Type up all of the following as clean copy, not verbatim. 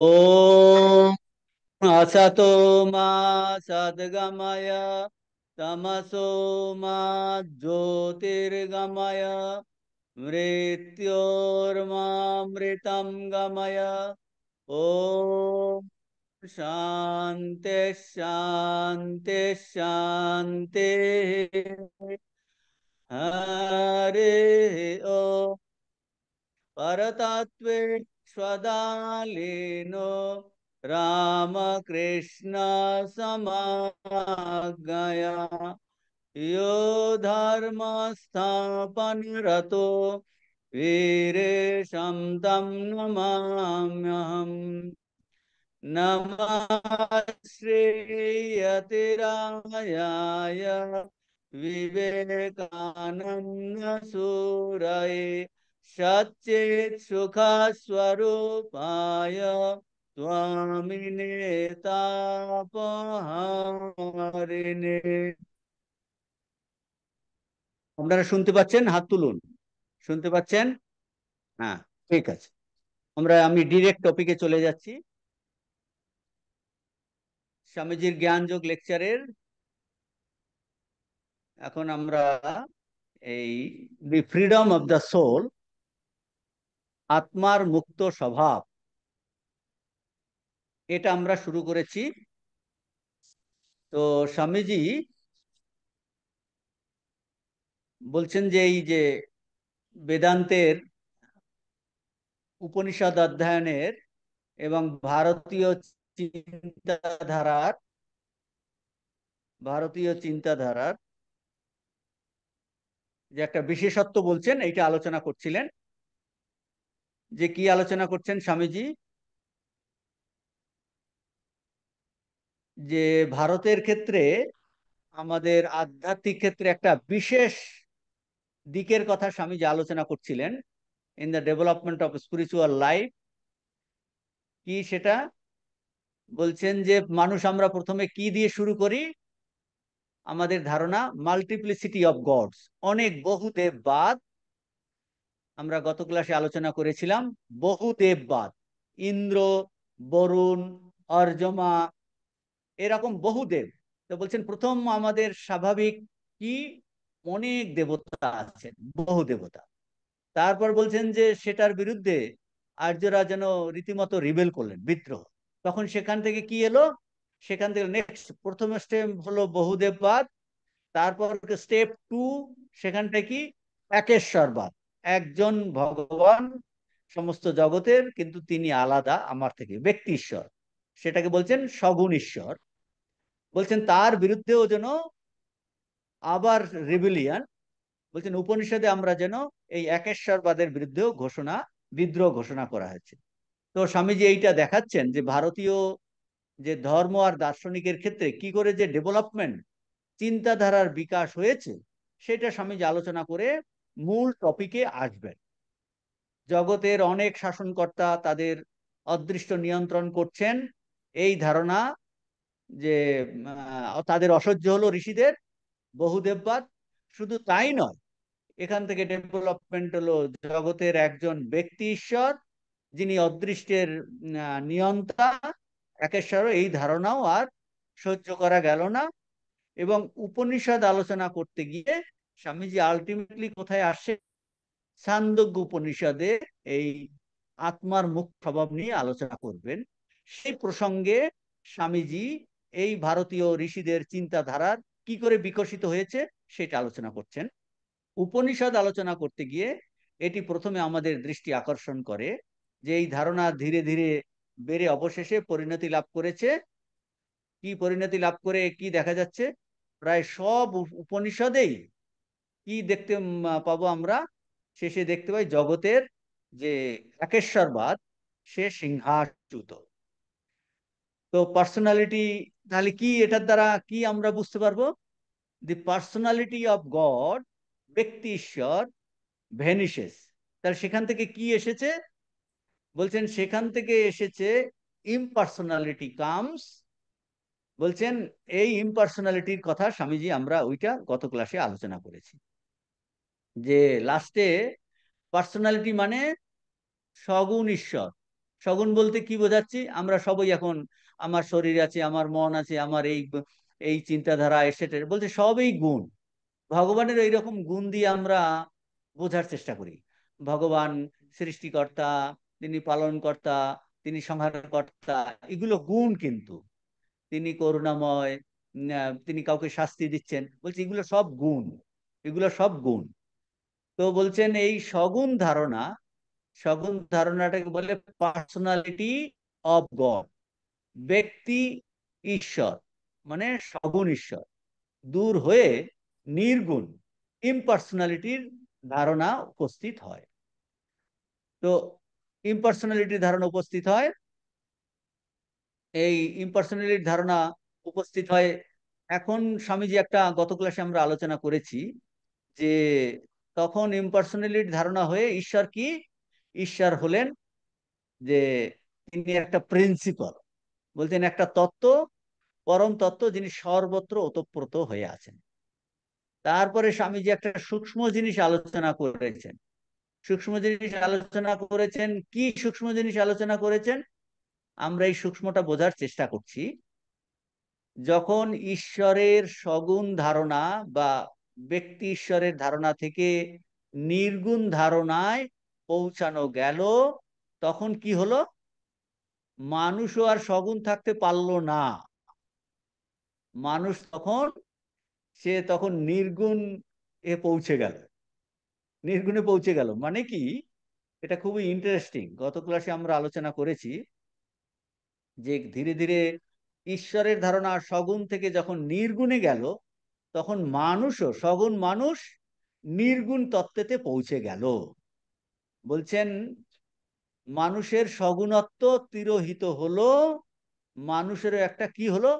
ॐ असतो मा सद्गमय तमसो मा ज्योतिर्गमय मृत्योर्मामृतं गमय। ॐ शान्ति शान्ति शान्तिः। हरि ओम्। परतत्वे स्वदालीनो रामकृष्ण समाज्ञया यो धर्म स्थापनरतो वीरेशं तं नमाम्यहम्। नमः श्रीयतिरायाय विवेकानन्द सूरये सच्चित् सुखस्वरूपाय स्वामिने तापहारिणे। আপনারা শুনতে পাচ্ছেন? হাত তুলুন। শুনতে পাচ্ছেন? হ্যাঁ, ঠিক আছে। আমি ডিরেক্ট টপিকে চলে যাচ্ছি। স্বামীজির জ্ঞানযোগ লেকচারের এখন আমরা এই the freedom of the soul, আত্মার মুক্ত স্বভাব, এটা আমরা শুরু করেছি। তো স্বামীজি বলছেন যে এই যে বেদান্তের উপনিষদ অধ্যয়নের এবং ভারতীয় চিন্তাধারার যে একটা বিশেষত্ব বলছেন, এইটা আলোচনা করছিলেন। যে কি আলোচনা করছেন স্বামীজি? যে ভারতের ক্ষেত্রে, আমাদের আধ্যাত্মিক ক্ষেত্রে একটা বিশেষ দিকের কথা স্বামীজি আলোচনা করছিলেন। In the development of spiritual life. কি সেটা? বলছেন যে মানুষ আমরা প্রথমে কি দিয়ে শুরু করি? আমাদের ধারণা মাল্টিপ্লিসিটি অফ গডস, অনেক বহু দেববাদ। আমরা গত ক্লাসে আলোচনা করেছিলাম বহু দেববাদ, ইন্দ্র, বরুণ, অর্যমা, এরকম বহু দেব। তো বলছেন প্রথম আমাদের স্বাভাবিক কি, অনেক দেবতা আছেন, বহু দেবতা। তারপর বলছেন যে সেটার বিরুদ্ধে আর্যরা যেন রীতিমতো রিবেল করলেন, বিদ্রোহ। তখন সেখান থেকে কি এলো? সেখান থেকে নেক্সট প্রথম স্টেপ হলো বহুদেববাদ। তারপর স্টেপ টু, সেখানটা কি? একেশ্বরবাদ, একজন ভগবান সমস্ত জগতের, কিন্তু তিনি আলাদা আমার থেকে, ব্যক্তি ঈশ্বর। সেটাকে বলছেন সগুণ ঈশ্বর। বলছেন তার বিরুদ্ধেও যেন আবার রিবেলিয়ান। বলছেন উপনিষদে আমরা যেন এই একেশ্বরবাদের বিরুদ্ধেও বিদ্রোহ ঘোষণা করা হয়েছে। তো স্বামীজি এইটা দেখাচ্ছেন যে ভারতীয় যে ধর্ম আর দার্শনিকের ক্ষেত্রে কি করে যে ডেভেলপমেন্ট, চিন্তাধারার বিকাশ হয়েছে, সেটা স্বামীজি আলোচনা করে মূল টপিকে আসবেন। জগতের অনেক শাসনকর্তা তাদের অদৃষ্ট নিয়ন্ত্রণ করছেন, এই ধারণা যে তাদের অসহ্য হলো ঋষিদের বহুদেববাদ। শুধু তাই নয়, এখান থেকে ডেভেলপমেন্ট হলো জগতের একজন ব্যক্তি ঈশ্বর, যিনি অদৃষ্টের নিয়ন্তা, একেশ্বর। এই ধারণাও আর সহ্য করা গেল না। এবং উপনিষদ আলোচনা করতে গিয়ে স্বামীজি আলটিমেটলি কোথায় আসে? ছান্দোগ্য উপনিষদে এই আত্মার মুক্ত স্বভাব নিয়ে আলোচনা করবেন। সেই প্রসঙ্গে স্বামীজি এই ভারতীয় ঋষিদের চিন্তাধারার কি করে বিকশিত হয়েছে সেটা আলোচনা করছেন। উপনিষদ আলোচনা করতে গিয়ে এটি প্রথমে আমাদের দৃষ্টি আকর্ষণ করে যে এই ধারণা ধীরে ধীরে বেড়ে অবশেষে পরিণতি লাভ করেছে। কি পরিণতি লাভ করে কি দেখা যাচ্ছে? প্রায় সব উপনিষদেই কি দেখতে পাবো আমরা? শেষে দেখতে পাই জগতের যে একেশ্বরবাদ, সে সিংহাসচ্যুত। তো পার্সোনালিটি, তাহলে কি এটার দ্বারা কি আমরা বুঝতে পারবো? দি পার্সোনালিটি অফ গড, ব্যক্তি ঈশ্বর, ভ্যানিশেস। তাহলে সেখান থেকে কি এসেছে? বলছেন সেখান থেকে এসেছে ইমপার্সোনালিটি কামস। বলছেন এই ইমপার্সোনালিটির কথা স্বামীজি আমরা ওইটা গত ক্লাসে আলোচনা করেছি, যে লাস্টে পার্সোনালিটি মানে সগুণ ঈশ্বর। সগুণ বলতে কি বোঝাচ্ছি? আমরা সবাই এখন আমার শরীর আছে, আমার মন আছে, আমার এই এই চিন্তাধারা এসেছে, বলতে সবই গুণ। ভগবানের এইরকম গুণ দিয়ে আমরা বোঝার চেষ্টা করি। ভগবান সৃষ্টিকর্তা, তিনি পালনকর্তা, তিনি সংহারকর্তা, এগুলো গুণ। কিন্তু তিনি করুণাময়, তিনি কাউকে শাস্তি দিচ্ছেন, বলছে এগুলো সব গুণ, এগুলো সব গুণ। তো বলছেন এই সগুণ ধারণা, সগুণ ধারণাটাকে বলে পার্সোনালিটি অফ গড। ব্যক্তি ঈশ্বর, মানে সগুণ ঈশ্বর দূর হয়ে নির্গুণ ইমপার্সোনালিটির ধারণা উপস্থিত হয়। তো ইমপার্সোনালিটির ধারণা উপস্থিত হয়, এই ইমপার্সোনালিটির ধারণা উপস্থিত হয়। এখন স্বামীজি একটা গত ক্লাসে আমরা আলোচনা করেছি যে তখন ইমপার্সোনালিটির ধারণা হয়ে ঈশ্বর কি? ঈশ্বর হলেন যে তিনি একটা প্রিন্সিপাল, বলতেন একটা তত্ত্ব, পরম তত্ত্ব, যিনি সর্বত্র ওতপ্রোত হয়ে আছেন। তারপরে স্বামীজি একটা সূক্ষ্ম জিনিস আলোচনা করেছেন। সূক্ষ্ম জিনিস আলোচনা করেছেন কি? সূক্ষ্ম জিনিস আলোচনা করেছেন, আমরা এই সূক্ষ্মটা বোঝার চেষ্টা করছি। যখন ঈশ্বরের সগুণ ধারণা বা ব্যক্তি ঈশ্বরের ধারণা থেকে নির্গুণ ধারণায় পৌঁছানো গেল, তখন কি হলো? মানুষও আর সগুণ থাকতে পারলো না। মানুষ তখন, সে তখন নির্গুণ এ পৌঁছে গেল। নির্গুণে পৌঁছে গেল মানে কি? এটা খুবই ইন্টারেস্টিং। গত ক্লাসে আমরা আলোচনা করেছি যে ধীরে ধীরে ঈশ্বরের ধারণা সগুণ থেকে যখন নির্গুণে গেল, তখন মানুষও, সগুণ মানুষ নির্গুণ তত্ত্বেতে পৌঁছে গেল। বলছেন মানুষের সগুণত্ব তিরোহিত হলো, মানুষেরও একটা কি হলো?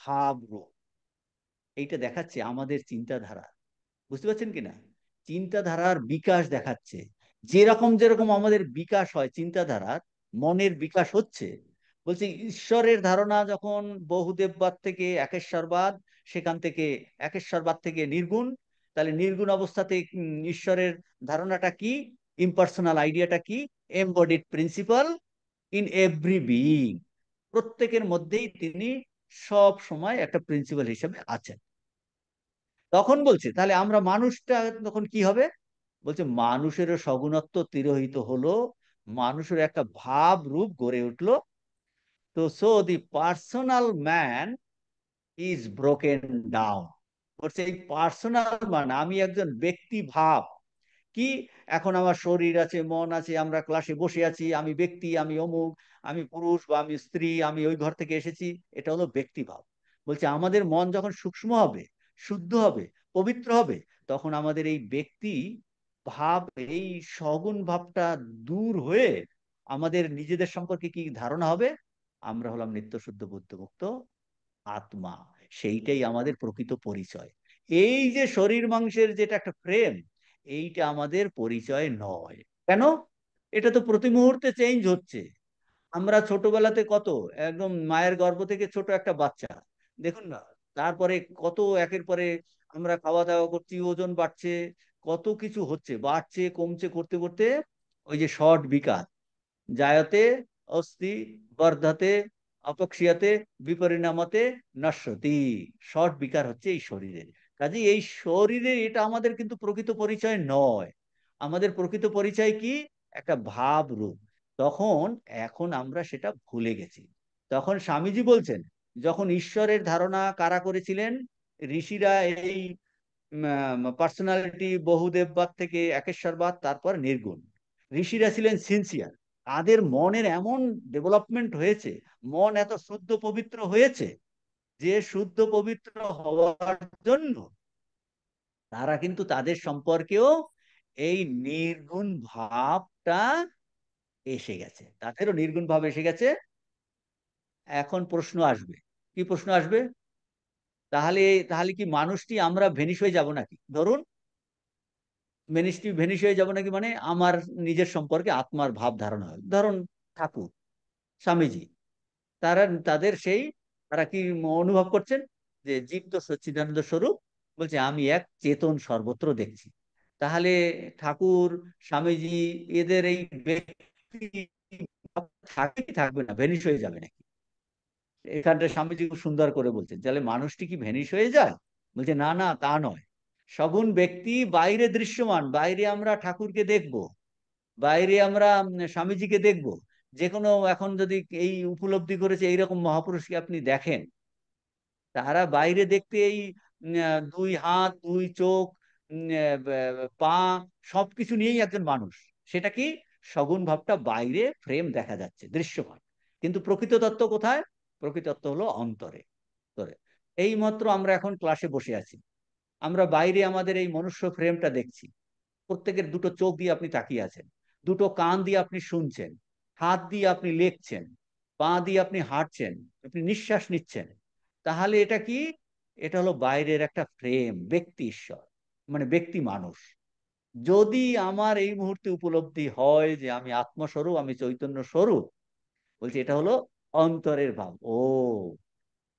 ভাব রূপ। এইটা দেখাচ্ছে আমাদের চিন্তাধারা, বুঝতে পারছেন কিনা? চিন্তাধারার বিকাশ দেখাচ্ছে। যেরকম যেরকম আমাদের বিকাশ হয় চিন্তাধারার, মনের বিকাশ হচ্ছে। বলছি ঈশ্বরের ধারণা যখন বহুদেববাদ থেকে একেশ্বরবাদ, সেখান থেকে একেশ্বরবাদ থেকে নির্গুণ, তাহলে নির্গুণ অবস্থাতে ঈশ্বরের ধারণাটা কি? ইম্পার্সোনাল আইডিয়াটা কি? Embodied principal in every being. প্রত্যেকের মধ্যেই তিনি সব সময় একটা প্রিন্সিপাল হিসেবে আছেন। তখন বলছে তাহলে আমরা মানুষটা তখন কি হবে? বলছে মানুষেরও সগুণত্ব তিরোহিত হলো, মানুষের একটা ভাব রূপ গড়ে উঠলো। তো so the personal man is broken down. বলছে এই পার্সোনাল মানে আমি একজন ব্যক্তি ভাব কি, এখন আমার শরীর আছে, মন আছে, আমরা ক্লাসে বসে আছি, আমি ব্যক্তি, আমি অমুক, আমি পুরুষ বা আমি স্ত্রী, আমি ওই ঘর থেকে এসেছি, এটা হলো ব্যক্তিভাব। বলছে আমাদের মন যখন সূক্ষ্ম হবে, শুদ্ধ হবে, পবিত্র হবে, তখন আমাদের এই ব্যক্তি ভাব, এই সগুণ ভাবটা দূর হয়ে আমাদের নিজেদের সম্পর্কে কি ধারণা হবে? আমরা হলাম নিত্য শুদ্ধ বুদ্ধমুক্ত আত্মা। সেইটাই আমাদের প্রকৃত পরিচয়। এই যে শরীর মাংসের যেটা একটা ফ্রেম, এইটা আমাদের পরিচয় নয়। কেন? এটা তো প্রতি মুহূর্তে চেঞ্জ হচ্ছে। আমরা ছোটবেলাতে কত, একদম মায়ের গর্ভ থেকে ছোট একটা বাচ্চা, দেখুন না, তারপরে কত একের পরে আমরা খাওয়া দাওয়া করছি, ওজন বাড়ছে, কত কিছু হচ্ছে, বাড়ছে কমছে করতে করতে ওই যে শর্ট বিকাশ, জায়তে অস্তি বর্ধতে অপক্ষীয়তে বিপরিণামতে নশ্যতি। শর্ট বিকার হচ্ছে এই শরীরের। কাজে এই শরীরে, এটা আমাদের কিন্তু প্রকৃত পরিচয় নয়। আমাদের প্রকৃত পরিচয় কি? একটা ভাব রূপ। তখন, এখন আমরা সেটা ভুলে গেছি। তখন স্বামীজি বলছেন যখন ঈশ্বরের ধারণা কারা করেছিলেন? ঋষিরা। এই পার্সোনালিটি বহুদেববাদ থেকে একেশ্বরবাদ, তারপর নির্গুণ। ঋষিরা ছিলেন সিনসিয়ার, তাদের মনের এমন ডেভেলপমেন্ট হয়েছে, মন এত শুদ্ধ পবিত্র হয়েছে যে শুদ্ধ পবিত্র হওয়ার জন্য তারা কিন্তু তাদের সম্পর্কেও এই নির্গুণ ভাবটা এসে গেছে, তাদেরও নির্গুণ ভাব এসে গেছে। এখন প্রশ্ন আসবে, কি প্রশ্ন আসবে? তাহলে তাহলে কি মানুষটি আমরা ভেনিশ হয়ে যাব নাকি? ধরুন ভেনিসটি ভেনিশ হয়ে যাব নাকি, মানে আমার নিজের সম্পর্কে আত্মার ভাব ধারণা হয়। ধরুন ঠাকুর, স্বামীজি, তারা তাদের সেই, তারা কি অনুভব করছেন? যে জীব তো সচ্চিদানন্দ স্বরূপ, বলছে আমি এক চেতন সর্বত্র দেখছি। তাহলে ঠাকুর, স্বামীজি, এদের এই ব্যক্তি থাকবে কি থাকবে না, ভেনিশ হয়ে যাবে নাকি? এখানটা স্বামীজি খুব সুন্দর করে বলছেন, তাহলে মানুষটি কি ভেনিশ হয়ে যায়? বলছে না না, তা নয়। সগুণ ব্যক্তি বাইরে দৃশ্যমান, বাইরে আমরা ঠাকুরকে দেখব, বাইরে আমরা স্বামীজিকে দেখব, যে কোনো এখন যদি এই উপলব্ধি করেছে এইরকম মহাপুরুষকে আপনি দেখেন, তারা বাইরে দেখতে এই দুই হাত, দুই চোখ, পা, সবকিছু নিয়েই একজন মানুষ। সেটা কি, সগুণ ভাবটা বাইরে ফ্রেম দেখা যাচ্ছে, দৃশ্যমান। কিন্তু প্রকৃত তত্ত্ব কোথায়? প্রকৃত তত্ত্ব হলো অন্তরে। অন্তরে। এই মাত্র আমরা এখন ক্লাসে বসে আছি, আমরা বাইরে আমাদের এই মনুষ্য ফ্রেমটা দেখছি। প্রত্যেকের দুটো চোখ দিয়ে আপনি তাকিয়ে আছেন, দুটো কান দিয়ে আপনি শুনছেন, হাত দিয়ে আপনি লেখছেন, পা দিয়ে আপনি হাঁটছেন, আপনি নিঃশ্বাস নিচ্ছেন। তাহলে এটা কি? এটা হলো বাইরের একটা ফ্রেম, ব্যক্তি ঈশ্বর, মানে ব্যক্তি মানুষ। যদি আমার এই মুহূর্তে উপলব্ধি হয় যে আমি আত্মস্বরূপ, আমি চৈতন্য স্বরূপ, বলছি এটা হলো অন্তরের ভাব। ও,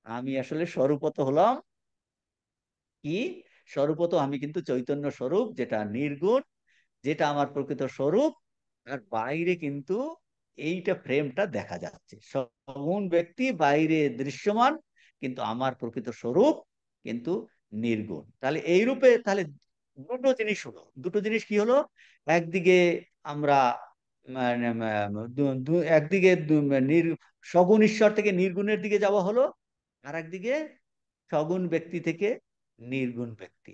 আমি আসলে স্বরূপত হলাম কি? স্বরূপত আমি কিন্তু চৈতন্য স্বরূপ, যেটা নির্গুণ, যেটা আমার প্রকৃত স্বরূপ। আর বাইরে কিন্তু এইটা ফ্রেমটা দেখা যাচ্ছে, সগুণ ব্যক্তি বাইরে দৃশ্যমান, কিন্তু আমার প্রকৃত স্বরূপ কিন্তু নির্গুণ। তাহলে এই রূপে তাহলে দুটো জিনিস হলো, দুটো জিনিস কি হলো? একদিকে আমরা মানে একদিকে সগুণ ঈশ্বর থেকে নির্গুণের দিকে যাওয়া হলো, আর একদিকে সগুণ ব্যক্তি থেকে নির্গুণ ব্যক্তি,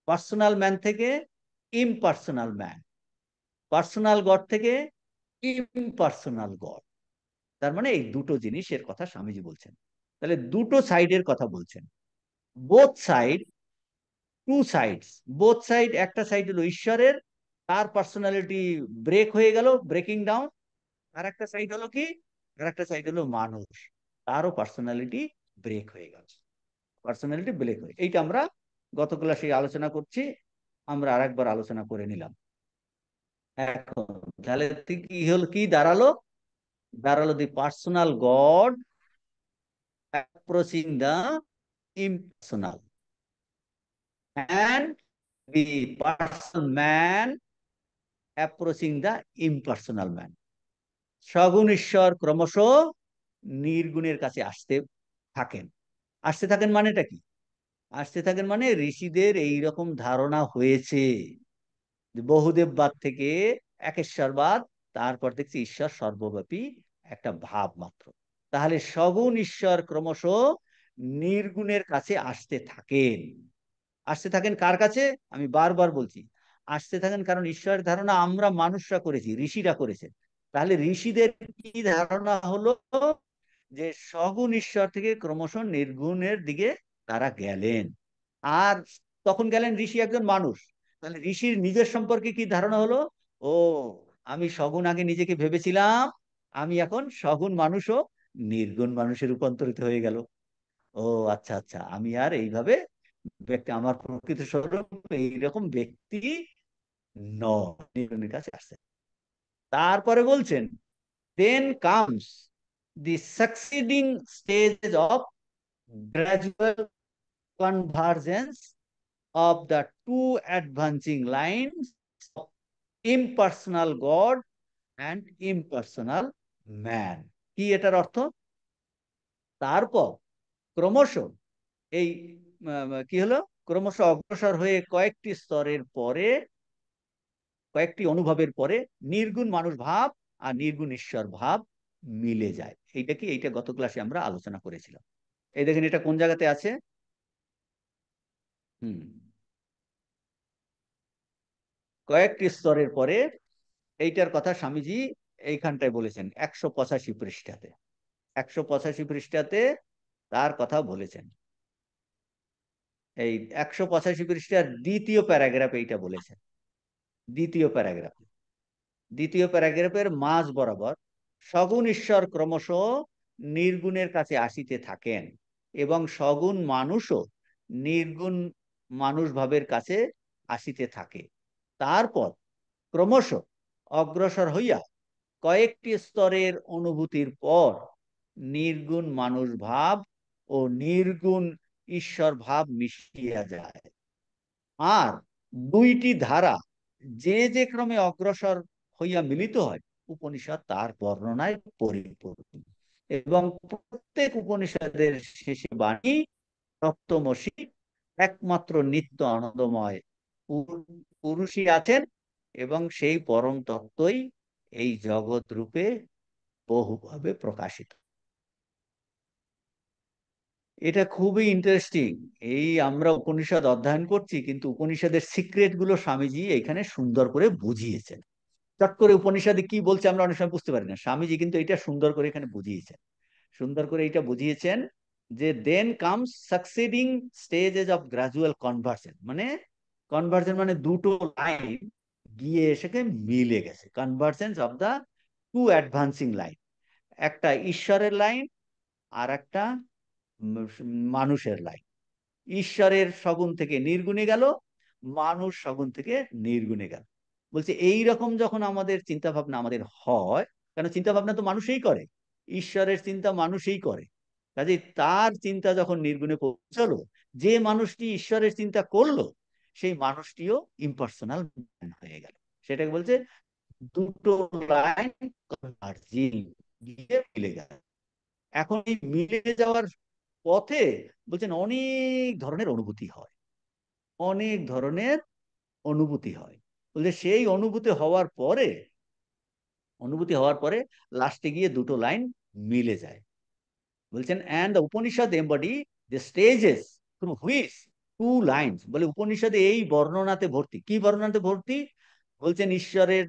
পার্সোনাল ম্যান থেকে ইমপার্সোনাল ম্যান, পার্সোনাল গড থেকে ইমপার্সোনাল গড। তার মানে এই দুটো জিনিসের কথা স্বামীজি বলছেন। তাহলে দুটো সাইডের কথা বলছেন, both side, two sides. Both side, একটা সাইড হলো ঈশ্বরের, তার পার্সোনালিটি ব্রেক হয়ে গেল, ব্রেকিং ডাউন। আর একটা সাইড হলো কি? আর একটা সাইড হলো মানুষ, তারও পার্সোনালিটি ব্রেক হয়ে গেল, পার্সোনালিটি ব্রেক হয়ে। এইটা আমরা গত ক্লাসে আলোচনা করছি, আমরা আরেকবার আলোচনা করে নিলাম। এখন তাহলে কি হলো, কি দাঁড়ালো? দাঁড়ালো the personal god approaching the impersonal, and the personal man approaching the impersonal man. সগুণ ঈশ্বর ক্রমশ নির্গুণের কাছে আসতে থাকেন। আসতে থাকেন মানেটা কি? আসতে থাকেন মানে ঋষিদের এই রকম ধারণা হয়েছে যে বহুদেববাদ থেকে একেশ্বরবাদ, তারপর দেখছি ঈশ্বর সর্বব্যাপী একটা ভাব মাত্র। তাহলে সগুণ ঈশ্বর ক্রমশ নির্গুণের কাছে আসতে থাকেন। আসতে থাকেন কার কাছে? আমি বারবার বলছি, আসতে থাকেন, কারণ ঈশ্বরের ধারণা আমরা মানুষরা করেছি, ঋষিরা করেছে। তাহলে ঋষিদের কি ধারণা হলো? যে সগুণ ঈশ্বর থেকে ক্রমশ নির্গুণের দিকে তারা গেলেন। আর তখন গেলেন ঋষি একজন মানুষ, তাহলে ঋষির নিজের সম্পর্কে কি ধারণা হলো? ও, আমি সগুণ আগে নিজেকে ভেবেছিলাম, আমি এখন সগুণ মানুষও নির্গুণ মানুষে রূপান্তরিত হয়ে গেল। ও আচ্ছা আচ্ছা, আমি আর এইভাবে ব্যক্তি, আমার প্রকৃত স্বরূপ এইরকম ব্যক্তি নয়, নির্গুণের কাছে আসছে। তারপরে বলছেন, then comes the succeeding stage of gradual convergence of the two advancing lines of impersonal God and impersonal man. কি এটার অর্থ? তারপর ক্রমশ এই কি হলো, ক্রমশ অগ্রসর হয়ে কয়েকটি স্তরের পরে, কয়েকটি অনুভবের পরে নির্গুণ মানুষ ভাব আর নির্গুণ ঈশ্বর ভাব মিলে যায়। এইটা কি, এইটা গত ক্লাসে আমরা আলোচনা করেছিলাম। এই দেখেন এটা কোন জায়গাতে আছে। হুম, কয়েকটি স্তরের পরে, এইটার কথা স্বামীজি এইখানটায় বলেছেন 185 পৃষ্ঠাতে। 185 পৃষ্ঠাতে তার কথা বলেছেন। এই 185 পৃষ্ঠার দ্বিতীয় প্যারাগ্রাফে এইটা বলেছেন। দ্বিতীয় প্যারাগ্রাফে, দ্বিতীয় প্যারাগ্রাফের মাঝ বরাবর, সগুণ ঈশ্বর ক্রমশ নির্গুণের কাছে আসিতে থাকেন এবং সগুণ মানুষও নির্গুণ মানুষ ভাবের কাছে আসিতে থাকে। তারপর ক্রমশ অগ্রসর হইয়া কয়েকটি স্তরের অনুভূতির পর নির্গুণ মানুষ ভাব ও নির্গুণ ঈশ্বর ভাব মিশিয়া যায়। আর দুইটি ধারা যে যে ক্রমে অগ্রসর হইয়া মিলিত হয়, উপনিষদ তার বর্ণনায় পরিপূর্ণ। এবং প্রত্যেক উপনিষদের শেষে বাণী তত্ত্বমসি, একমাত্র নিত্য আনন্দময় পুরুষই আছেন, এবং সেই পরম তত্ত্বই এই জগৎ রূপে বহুভাবে প্রকাশিত। এটা খুবই ইন্টারেস্টিং। এই আমরা উপনিষদ অধ্যয়ন করছি, কিন্তু উপনিষদের সিক্রেট গুলো স্বামীজি এখানে সুন্দর করে বুঝিয়েছেন। চট করে উপনিষদে কি বলছে আমরা অনেক সময় বুঝতে পারি না, স্বামীজি কিন্তু এটা সুন্দর করে এখানে বুঝিয়েছেন। সুন্দর করে এটা বুঝিয়েছেন যে then comes succeeding stages of gradual conversion, মানে কনভার্সন মানে দুটো লাইন গিয়ে এসে মিলে গেছে, convergence of the two advancing line. একটা ঈশ্বরের লাইন, আর একটা মানুষের লাইন। ঈশ্বরের সগুণ থেকে নির্গুণে গেল, মানুষ সগুণ থেকে নির্গুণে গেল। বলছে এই রকম যখন আমাদের চিন্তা ভাবনা আমাদের হয়, কারণ চিন্তা ভাবনা তো মানুষই করে, ঈশ্বরের চিন্তা মানুষই করে, কাজে তার চিন্তা যখন নির্গুণে পৌঁছলো, যে মানুষটি ঈশ্বরের চিন্তা করলো সেই মানুষটিও ইম্পার্সোনাল হয়ে গেল। সেটাকে বলছে দুটো লাইন কনভার্জিং, গিয়ে মিলে গেল। এখন এই মিলে যাওয়ার পথে বলছেন অনেক ধরনের অনুভূতি হয়, অনেক ধরনের অনুভূতি হয়। বলছে সেই অনুভূতি হওয়ার পরে লাস্টে গিয়ে দুটো লাইন মিলে যায়। বলছেন and the Upanishad embody the stages through which two lines, বলে উপনিষদে এই বর্ণনাতে ভর্তি। কি বর্ণনাতে ভর্তি? বলছেন ঈশ্বরের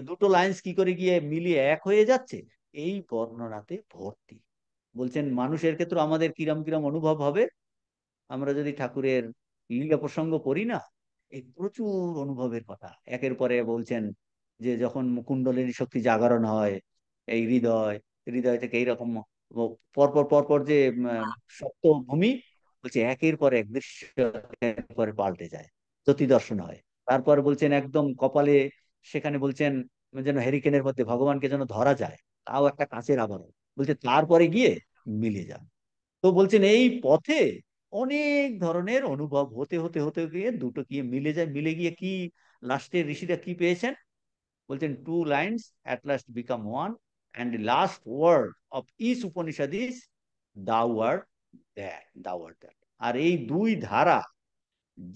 দুটো লাইন্স কি করে গিয়ে মিলিয়ে এক হয়ে যাচ্ছে, এই বর্ণনাতে ভর্তি। বলছেন মানুষের ক্ষেত্রে আমাদের কিরম কিরম অনুভব হবে, আমরা যদি ঠাকুরের লীলা প্রসঙ্গ পড়ি না, এই প্রচুর অনুভবের কথা একের পরে বলছেন। যে যখন কুণ্ডলিনী শক্তি জাগরণ হয় এই হৃদয় থেকে এইরকম পরপর পরপর যে সপ্ত ভূমি, বলছে একের পর এক দৃশ্য একের পরে পাল্টে যায়, জ্যোতি দর্শন হয়। তারপর বলছেন একদম কপালে, সেখানে বলছেন যেন হ্যারিকেনের মধ্যে ভগবানকে যেন ধরা যায়, তাও একটা কাঁচের আবরণ। বলছে তারপরে গিয়ে মিলে যাবে। তো বলছেন এই পথে অনেক ধরনের অনুভব হতে হতে হতে গিয়ে দুটো গিয়ে মিলে যায়, মিলে গিয়ে কি লাস্টে ঋষিরা কি পেয়েছেন? বলছেন two lines at last become one, and last word of each Upanishad is thou art that, দাউ আর দ্যাট। আর এই দুই ধারা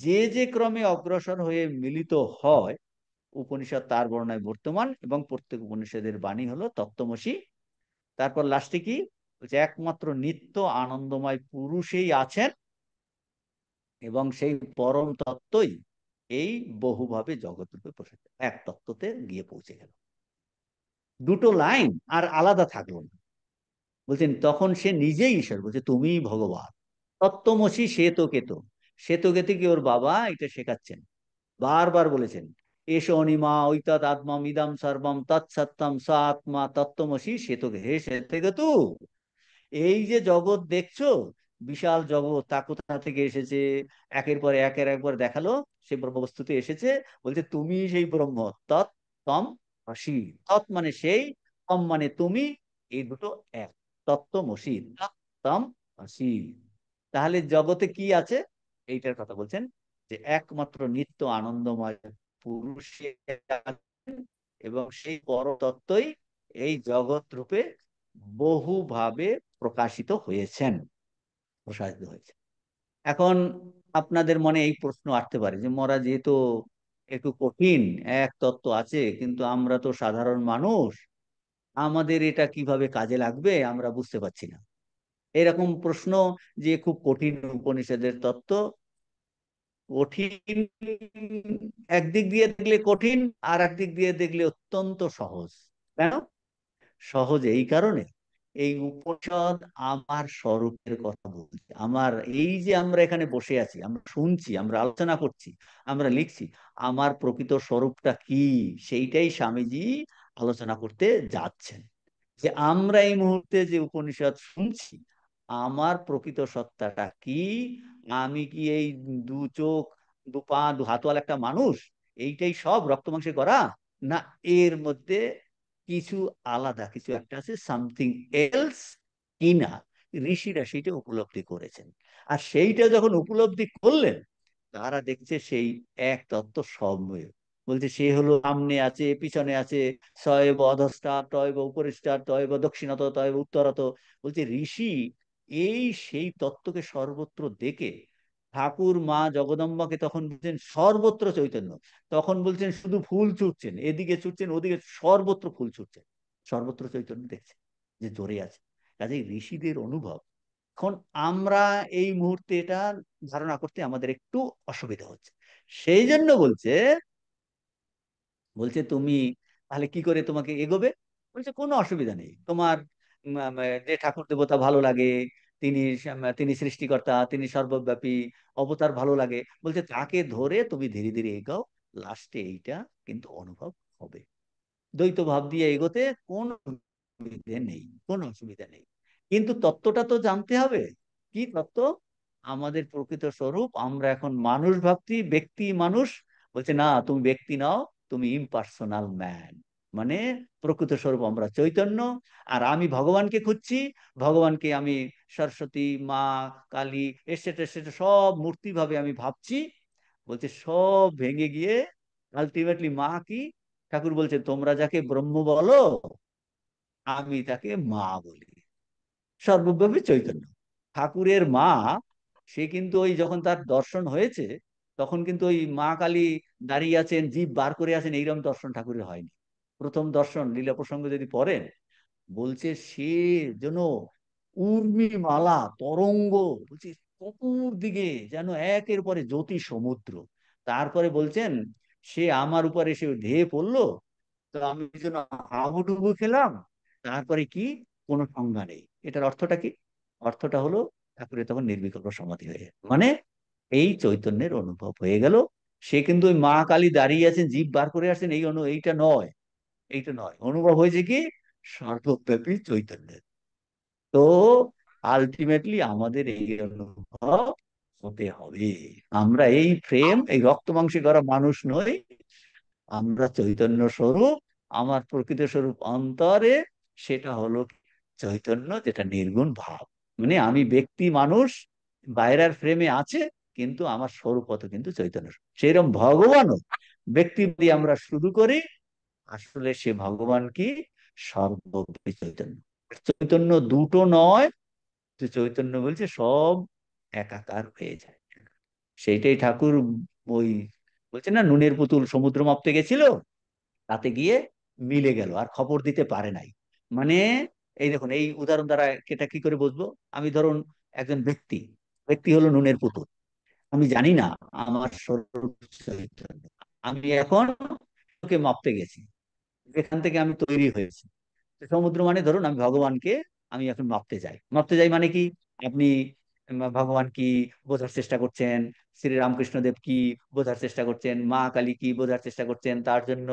যে যে ক্রমে অগ্রসর হয়ে মিলিত হয়, উপনিষদ তার বর্ণনায় বর্তমান, এবং প্রত্যেক উপনিষদের বাণী হলো তত্ত্বমসি। তারপর লাস্টে কি বলছে? একমাত্র নিত্য আনন্দময় পুরুষই আছেন, এবং সেই পরম তত্ত্বই এই বহুভাবে জগৎরূপে প্রসারিত, এক তত্ত্বতে গিয়ে পৌঁছে গেল। দুটো লাইন আর আলাদা থাকলো না। বলছেন তখন সে নিজেই ঈশ্বর, বলছে তুমিই ভগবান। তত্ত্বমসি শ্বেতকেতো, শ্বেতকেতো কি ওর বাবা এটা শেখাচ্ছেন, বারবার বলেছেন এসো অনিমা ঐতৎ আত্মা ইদম সর্বম তৎসত্যম স আত্মা তত্ত্বমসি শ্বেতকে, হে শ্বেতকেতু, এই যে জগৎ দেখছো, বিশাল জগৎ, তা কোথা থেকে এসেছে? একের পর একের একবার দেখালো সে ব্রহ্মবস্তুতে এসেছে। বলছে তুমি সেই ব্রহ্ম, তৎ তম অসি। তৎ মানে সেই, তম মানে তুমি, এই দুটো এক, তত্ত্বমসি, তৎ তম অসি। তাহলে জগতে কি আছে? এইটার কথা বলছেন, যে একমাত্র নিত্য আনন্দময় পুরুষ আছেন, এবং সেই পরতত্ত্বই এই জগৎ রূপে বহুভাবে প্রসারিত হয়েছে। এখন আপনাদের মনে এই প্রশ্ন আসতে পারে যে মরা যেহেতু একটু কঠিন, এক তত্ত্ব আছে, কিন্তু আমরা তো সাধারণ মানুষ, আমাদের এটা কিভাবে কাজে লাগবে আমরা বুঝতে পারছি না। এরকম প্রশ্ন, যে খুব কঠিন উপনিষদের তত্ত্ব, কঠিন একদিক দিয়ে দেখলে কঠিন, আর একদিক দিয়ে দেখলে অত্যন্ত সহজ। কেন সহজ? এই কারণে এই উপনিষদ আমার স্বরূপের কথা বলছে। আমার এই যে আমরা এখানে বসে আছি, আমরা শুনছি, আমরা আলোচনা করছি, আমরা লিখছি, আমার প্রকৃত স্বরূপটা কি, সেইটাই স্বামীজি আলোচনা করতে যাচ্ছেন। যে আমরা এই মুহূর্তে যে উপনিষদ শুনছি, আমার প্রকৃত সত্তাটা কি, আমি কি এই দু চোখ, দু পা, দু হাতওয়ালা একটা মানুষ, এইটাই সব রক্ত মাংসে করা, না এর মধ্যে কিছু আলাদা কিছু একটা আছে, সামথিং এলস কিনা? ঋষিরা সেইটা উপলব্ধি করেছেন। আর সেইটা যখন উপলব্ধি করলেন, তারা দেখছে সেই এক তত্ত্ব সবময়। বলছে সে হলো সামনে আছে, পিছনে আছে, সয়েব অধস্টাৎ, তয়েব উপরিষ্টাৎ, তয়েব দক্ষিণাত, তয়েব উত্তরাত। বলছে ঋষি এই সেই তত্ত্বকে সর্বত্র দেখে ঠাকুর মা জগদম্বাকে তখন বলছেন সর্বত্র চৈতন্য। তখন বলছেন শুধু ফুল ছুটছেন, এদিকে ছুটছেন, ওদিকে, সর্বত্র ফুল ছুটছেন, সর্বত্র চৈতন্য দেখছেন যে জোরে আছে। কাজেই ঋষিদের অনুভব। এখন আমরা এই মুহূর্তে এটা ধারণা করতে আমাদের একটু অসুবিধা হচ্ছে। সেই জন্য বলছে, বলছে তুমি তাহলে কি করে তোমাকে এগোবে? বলছে কোনো অসুবিধা নেই, তোমার যে ঠাকুর দেবতা ভালো লাগে, তিনি সৃষ্টিকর্তা, তিনি সর্বব্যাপী, অবতার ভালো লাগে, বলছে তাকে ধরে তুমি ধীরে ধীরে এগোও, লাস্টে এইটা কিন্তু অনুভব হবে। দ্বৈত ভাব দিয়ে এগোতে কোনো অসুবিধে নেই, কোনো অসুবিধা নেই। কিন্তু তত্ত্বটা তো জানতে হবে। কি তত্ত্ব? আমাদের প্রকৃত স্বরূপ আমরা এখন মানুষ ভাবছি, ব্যক্তি মানুষ। বলছে না, তুমি ব্যক্তি নাও, তুমি ইম্পার্সোনাল ম্যান। মানে প্রকৃত স্বরূপ আমরা চৈতন্য, আর আমি ভগবানকে খুঁজছি। ভগবানকে আমি সরস্বতী মা, কালী, এসেটা সেটা সব মূর্তি ভাবে আমি ভাবছি। বলছে সব ভেঙে গিয়ে আলটিমেটলি মা কি? ঠাকুর বলছে তোমরা যাকে ব্রহ্ম বলো, আমি তাকে মা বলি, সর্বব্যাপী চৈতন্য। ঠাকুরের মা, সে কিন্তু ওই যখন তার দর্শন হয়েছে, তখন কিন্তু ওই মা কালী দাঁড়িয়ে আছেন, জিভ বার করে আছেন, এইরকম দর্শন ঠাকুরের হয়নি। প্রথম দর্শন লীলা প্রসঙ্গ যদি পড়েন, বলছে সে যেন উর্মিমালা তরঙ্গ, বলছে চতুর্দিকে যেন একের পরে জ্যোতি সমুদ্র। তারপরে বলছেন সে আমার উপর এসে ধেয়ে পড়লো, তো আমি যেন হাবুডুবু খেলাম। তারপরে কি? কোনো সংজ্ঞা নেই। এটার অর্থটা কি? অর্থটা হলো ঠাকুরের তখন নির্বিকল্প সমাধি হয়ে গেল। মানে এই চৈতন্যের অনুভব হয়ে গেল। সে কিন্তু ওই মা কালী দাঁড়িয়ে আছেন, জিভ বার করে আসছেন, এইটা নয়, এইটা নয়, অনুভব হয়েছে কি? সর্বব্যাপী চৈতন্যের। তো আলটিমেটলি আমাদের এই অনুভব হতে হবে। আমরা এই ফ্রেম, এই রক্ত মাংসে গড়া মানুষ নই, আমরা চৈতন্য স্বরূপ। আমার প্রকৃত স্বরূপ অন্তরে, সেটা হলো চৈতন্য, যেটা নির্গুণ ভাব। মানে আমি ব্যক্তি মানুষ, বাইরের ফ্রেমে আছে, কিন্তু আমার স্বরূপত কিন্তু চৈতন্য। সেরকম ভগবানও ব্যক্তি দিয়ে আমরা শুরু করি, আসলে সে ভগবান কি? সর্বব্যাপী চৈতন্য। চৈতন্য দুটো নয়, যে চৈতন্য বলছে সব একাকার হয়ে যায়। সেইটাই ঠাকুর ওই বলছে না, নুনের পুতুল সমুদ্র মাপতে গেছিল, তাতে গিয়ে মিলে গেল, আর খবর দিতে পারে নাই। মানে এই দেখুন, এই উদাহরণ দ্বারা এটা কি করে বুঝবো? আমি ধরুন একজন ব্যক্তি, ব্যক্তি হলো নুনের পুতুল। আমি জানি না আমার স্বরূপ চৈতন্য। আমি এখন ওকে মাপতে গেছি, যেখান থেকে আমি তৈরি হয়েছি। সমুদ্র মানে ধরুন আমি ভগবানকে, আমি এখন মাপতে যাই। মাপতে যাই মানে কি? আপনি ভগবান কি বোঝার চেষ্টা করছেন, শ্রী রামকৃষ্ণদেব কি বোঝার চেষ্টা করছেন, মা কালী কি বোঝার চেষ্টা করছেন, তার জন্য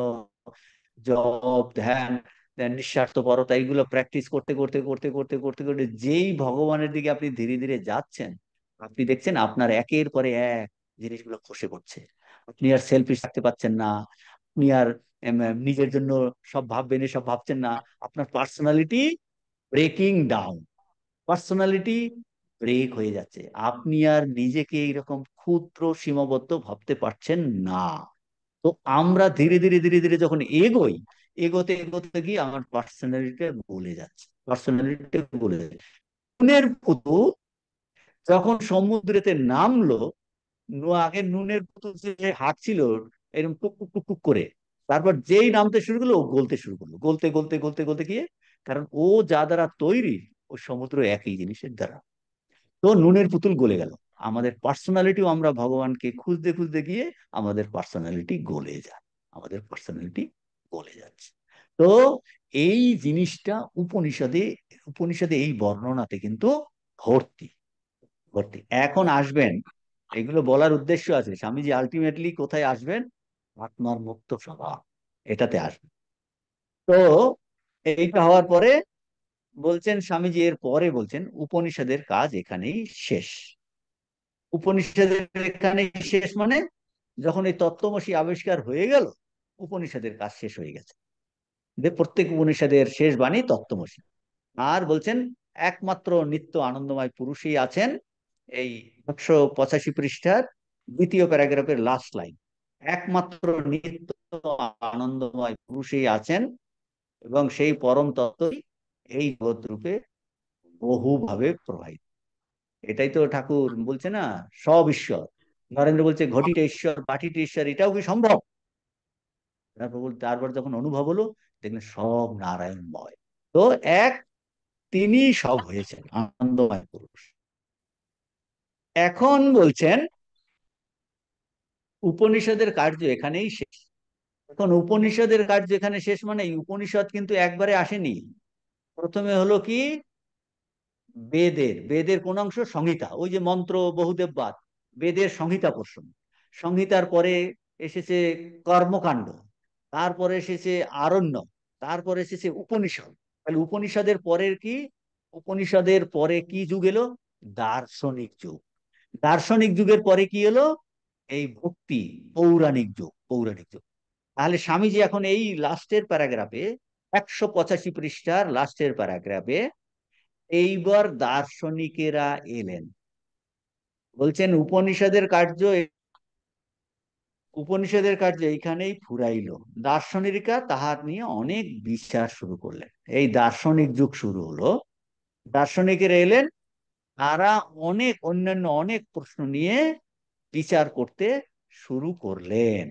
জপ, ধ্যান, নিঃস্বার্থপরতা, এইগুলো প্র্যাকটিস করতে করতে করতে করতে করতে করতে যেই ভগবানের দিকে আপনি ধীরে ধীরে যাচ্ছেন, আপনি দেখছেন আপনার একের পরে এক জিনিসগুলো খসে পড়ছে। আপনি আর সেলফিশ থাকতে পারছেন না। আপনি আর নিজের জন্য সব ভাববেন, এসব ভাবছেন না। আপনার personality breaking down, personality break হয়ে যাচ্ছে। আপনি আর নিজেকে এইরকম ক্ষুদ্র সীমাবদ্ধ ভাবতে পারছেন না। তো আমরা ধীরে ধীরে ধীরে ধীরে যখন এগোই, এগোতে এগোতে গিয়ে আমার পার্সোনালিটিটা গলে যাচ্ছে, পার্সোনালিটিটা গলে যাচ্ছে। নুনের পুতুল যখন সমুদ্রেতে নামলো, আগে নুনের পুতুল যে হাঁটছিল এরকম টুক টুক টুক টুক করে, তারপর যেই নামতে শুরু করলো ও গলতে শুরু করলো, গলতে গলতে গলতে গলতে গিয়ে, কারণ ও যা দ্বারা তৈরি, ও সমুদ্র একই জিনিসের দ্বারা, তো নুনের পুতুল গলে গেল। আমাদের পার্সোনালিটিও আমরা ভগবানকে খুঁজতে খুঁজতে গিয়ে আমাদের পার্সোনালিটি গলে যায়, আমাদের পার্সোনালিটি গলে যাচ্ছে। তো এই জিনিসটা উপনিষদে, উপনিষদে এই বর্ণনাতে কিন্তু ভর্তি, ভর্তি। এখন আসবেন, এগুলো বলার উদ্দেশ্য আছে, স্বামীজি আলটিমেটলি কোথায় আসবেন? আত্মার মুক্ত স্বভাব, এটাতে আসবেন। তো এইটা হওয়ার পরে বলছেন স্বামীজি, এর পরে বলছেন উপনিষদের কাজ এখানেই শেষ। উপনিষদের এখানে শেষ মানে যখন এই তত্ত্বমসি আবিষ্কার হয়ে গেল, উপনিষদের কাজ শেষ হয়ে গেছে। যে প্রত্যেক উপনিষদের শেষ বাণী তত্ত্বমসি। আর বলছেন একমাত্র নিত্য আনন্দময় পুরুষই আছেন, এই 185 পৃষ্ঠার দ্বিতীয় প্যারাগ্রাফের লাস্ট লাইন, একমাত্র নিত্য আনন্দময় পুরুষই আছেন, এবং সেই পরম তত্ত্বই এই জগৎ রূপে বহুভাবে প্রবাহিত। এটাই তো ঠাকুর বলছে না, সব ঈশ্বর। নরেন্দ্র বলছে ঘটিটা ঈশ্বর, বাটিটা ঈশ্বর, এটাও কি সম্ভব? তারপর যখন অনুভব হলো, দেখলেন সব নারায়ণময়। তো এক, তিনি সব হয়েছেন আনন্দময় পুরুষ। এখন বলছেন উপনিষদের কার্য এখানেই শেষ। এখন উপনিষদের কার্য এখানে শেষ মানে এই উপনিষদ কিন্তু একবারে আসেনি। প্রথমে হলো কি, বেদের বেদের কোন অংশ? সংহিতা, ওই যে মন্ত্র বহুদেববাদ, বেদের সংহিতা পোর্শন। সংহিতার পরে এসেছে কর্মকাণ্ড, তারপরে এসেছে আরণ্যক, তারপরে এসেছে উপনিষদ। তাহলে উপনিষদের পরের কি? উপনিষদের পরে কি যুগ এলো? দার্শনিক যুগ। দার্শনিক যুগের পরে কি এলো? এই ভক্তি, পৌরাণিক যুগ, পৌরাণিক যুগ। তাহলে স্বামীজি এখন এই লাস্টের প্যারাগ্রাফে, 185 পৃষ্ঠার লাস্টের প্যারাগ্রাফে এইবার দার্শনিকেরা এলেন। বলছেন উপনিষদের কার্য এইখানেই ফুরাইল। দার্শনিকরা তাহার নিয়ে অনেক বিচার শুরু করলেন। এই দার্শনিক যুগ শুরু হলো, দার্শনিকেরা এলেন, তারা অনেক অন্যান্য অনেক প্রশ্ন নিয়ে বিচার করতে শুরু করলেন।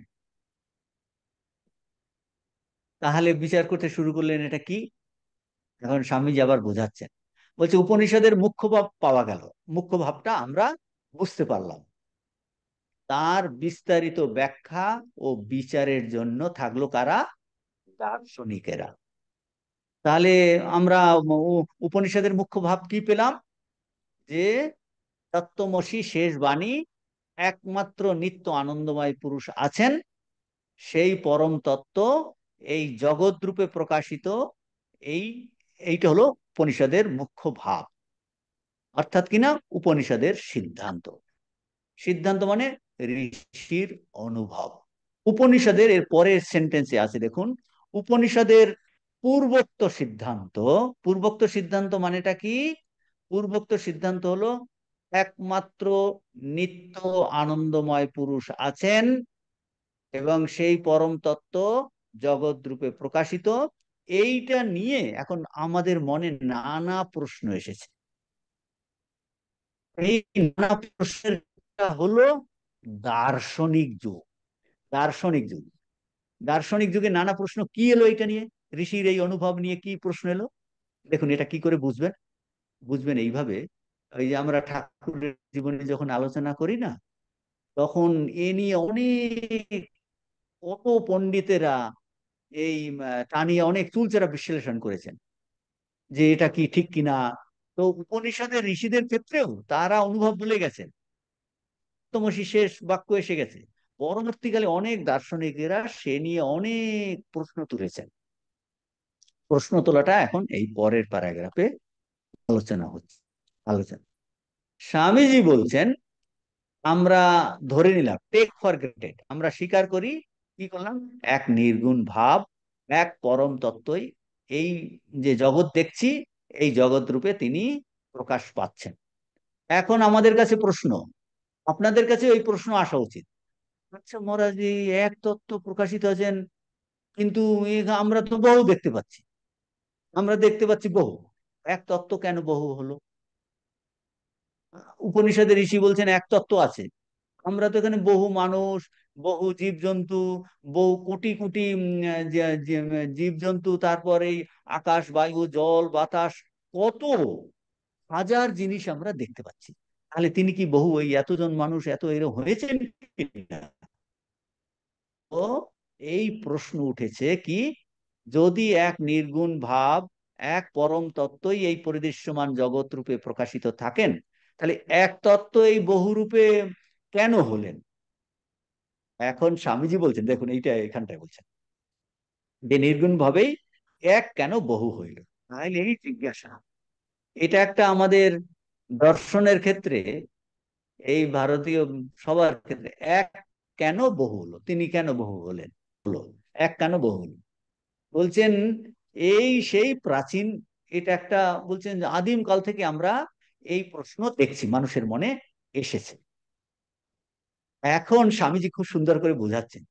তাহলে বিচার করতে শুরু করলেন, এটা কি? এখন স্বামীজি আবার বোঝাচ্ছেন। বলছে উপনিষদের মুখ্য ভাব পাওয়া গেল, মুখ্য ভাবটা আমরা বুঝতে পারলাম। তার বিস্তারিত ব্যাখ্যা ও বিচারের জন্য থাকলো কারা? দার্শনিকেরা। তাহলে আমরা উপনিষদের মুখ্য ভাব কি পেলাম? যে তত্ত্বমসি শেষ বাণী, একমাত্র নিত্য আনন্দময় পুরুষ আছেন, সেই পরম তত্ত্ব এই জগৎ রূপে প্রকাশিত। এই এইটা হলো উপনিষদের মুখ্য ভাব, অর্থাৎ কিনা উপনিষদের সিদ্ধান্ত। সিদ্ধান্ত মানে ঋষির অনুভব। উপনিষদের এর পরের সেন্টেন্সে আছে দেখুন, উপনিষদের পূর্বোক্ত সিদ্ধান্ত। পূর্বোক্ত সিদ্ধান্ত মানেটা কি? পূর্বোক্ত সিদ্ধান্ত হলো একমাত্র নিত্য আনন্দময় পুরুষ আছেন, এবং সেই পরম তত্ত্ব জগৎ রূপে প্রকাশিত। এইটা নিয়ে এখন আমাদের মনে নানা প্রশ্ন এসেছে। এই নানা প্রশ্নের হলো দার্শনিক যুগ। দার্শনিক যুগ, দার্শনিক যুগে নানা প্রশ্ন কি এলো এটা নিয়ে, ঋষির এই অনুভব নিয়ে কি প্রশ্ন এলো। দেখুন এটা কি করে বুঝবেন? বুঝবেন এইভাবে, ওই যে আমরা ঠাকুরের জীবনে যখন আলোচনা করি না, তখন এ নিয়ে অনেক, কত পণ্ডিতেরা এই তা নিয়ে অনেক চুলচেরা বিশ্লেষণ করেছেন যে এটা কি ঠিক কিনা। তো উপনিষদের ঋষিদের ক্ষেত্রেও তারা অনুভব বলে গেছেন, তমসি শেষ বাক্য এসে গেছে। পরবর্তীকালে অনেক দার্শনিকেরা সে নিয়ে অনেক প্রশ্ন তুলেছেন। প্রশ্ন তোলাটা এখন এই পরের প্যারাগ্রাফে আলোচনা হচ্ছে। আলোচনা, স্বামীজি বলছেন আমরা ধরে নিলাম, টেক ফর গ্রান্টেড, আমরা স্বীকার করি, কি করলাম, এক নির্গুণ ভাব, এক পরম তত্ত্বই এই যে জগৎ দেখছি, এই জগৎ রূপে তিনি প্রকাশ পাচ্ছেন। এখন আমাদের কাছে প্রশ্ন, আপনাদের কাছে ওই প্রশ্ন আসা উচিত, আচ্ছা মহারাজ এই এক তত্ত্ব প্রকাশিত আছেন, কিন্তু আমরা তো বহু দেখতে পাচ্ছি, আমরা দেখতে পাচ্ছি বহু, এক তত্ত্ব কেন বহু হলো? উপনিষদের ঋষি বলছেন এক তত্ত্ব আছে, আমরা তো এখানে বহু মানুষ, বহু জীবজন্তু, বহু কোটি কোটি জীবজন্তু, তারপরে এই আকাশ বায়ু জল বাতাস, কত হাজার জিনিস আমরা দেখতে পাচ্ছি। তাহলে তিনি কি বহু, ওই এতজন মানুষ এত এরকম হয়েছেন কিনা? তো এই প্রশ্ন উঠেছে কি, যদি এক নির্গুণ ভাব, এক পরম তত্ত্বই এই পরিদৃশ্যমান জগৎ রূপে প্রকাশিত থাকেন, তাহলে এক তত্ত্ব এই বহু রূপে কেন হলেন? এখন স্বামীজি বলছেন, দেখুন এইটা এখানটায় বলছেন যে নির্গুণ ভাবেই এক কেন বহু হইল। তাহলে এই জিজ্ঞাসা, এটা একটা আমাদের দর্শনের ক্ষেত্রে, এই ভারতীয় সবার ক্ষেত্রে, এক কেন বহু হলো, তিনি কেন বহু হলেন, হলো এক কেন বহু হলো। বলছেন এই সেই প্রাচীন, এটা একটা, বলছেন যে আদিম কাল থেকে আমরা এই প্রশ্ন দেখছি মানুষের মনে এসেছে। এখন স্বামীজি খুব সুন্দর করে বোঝাচ্ছেন,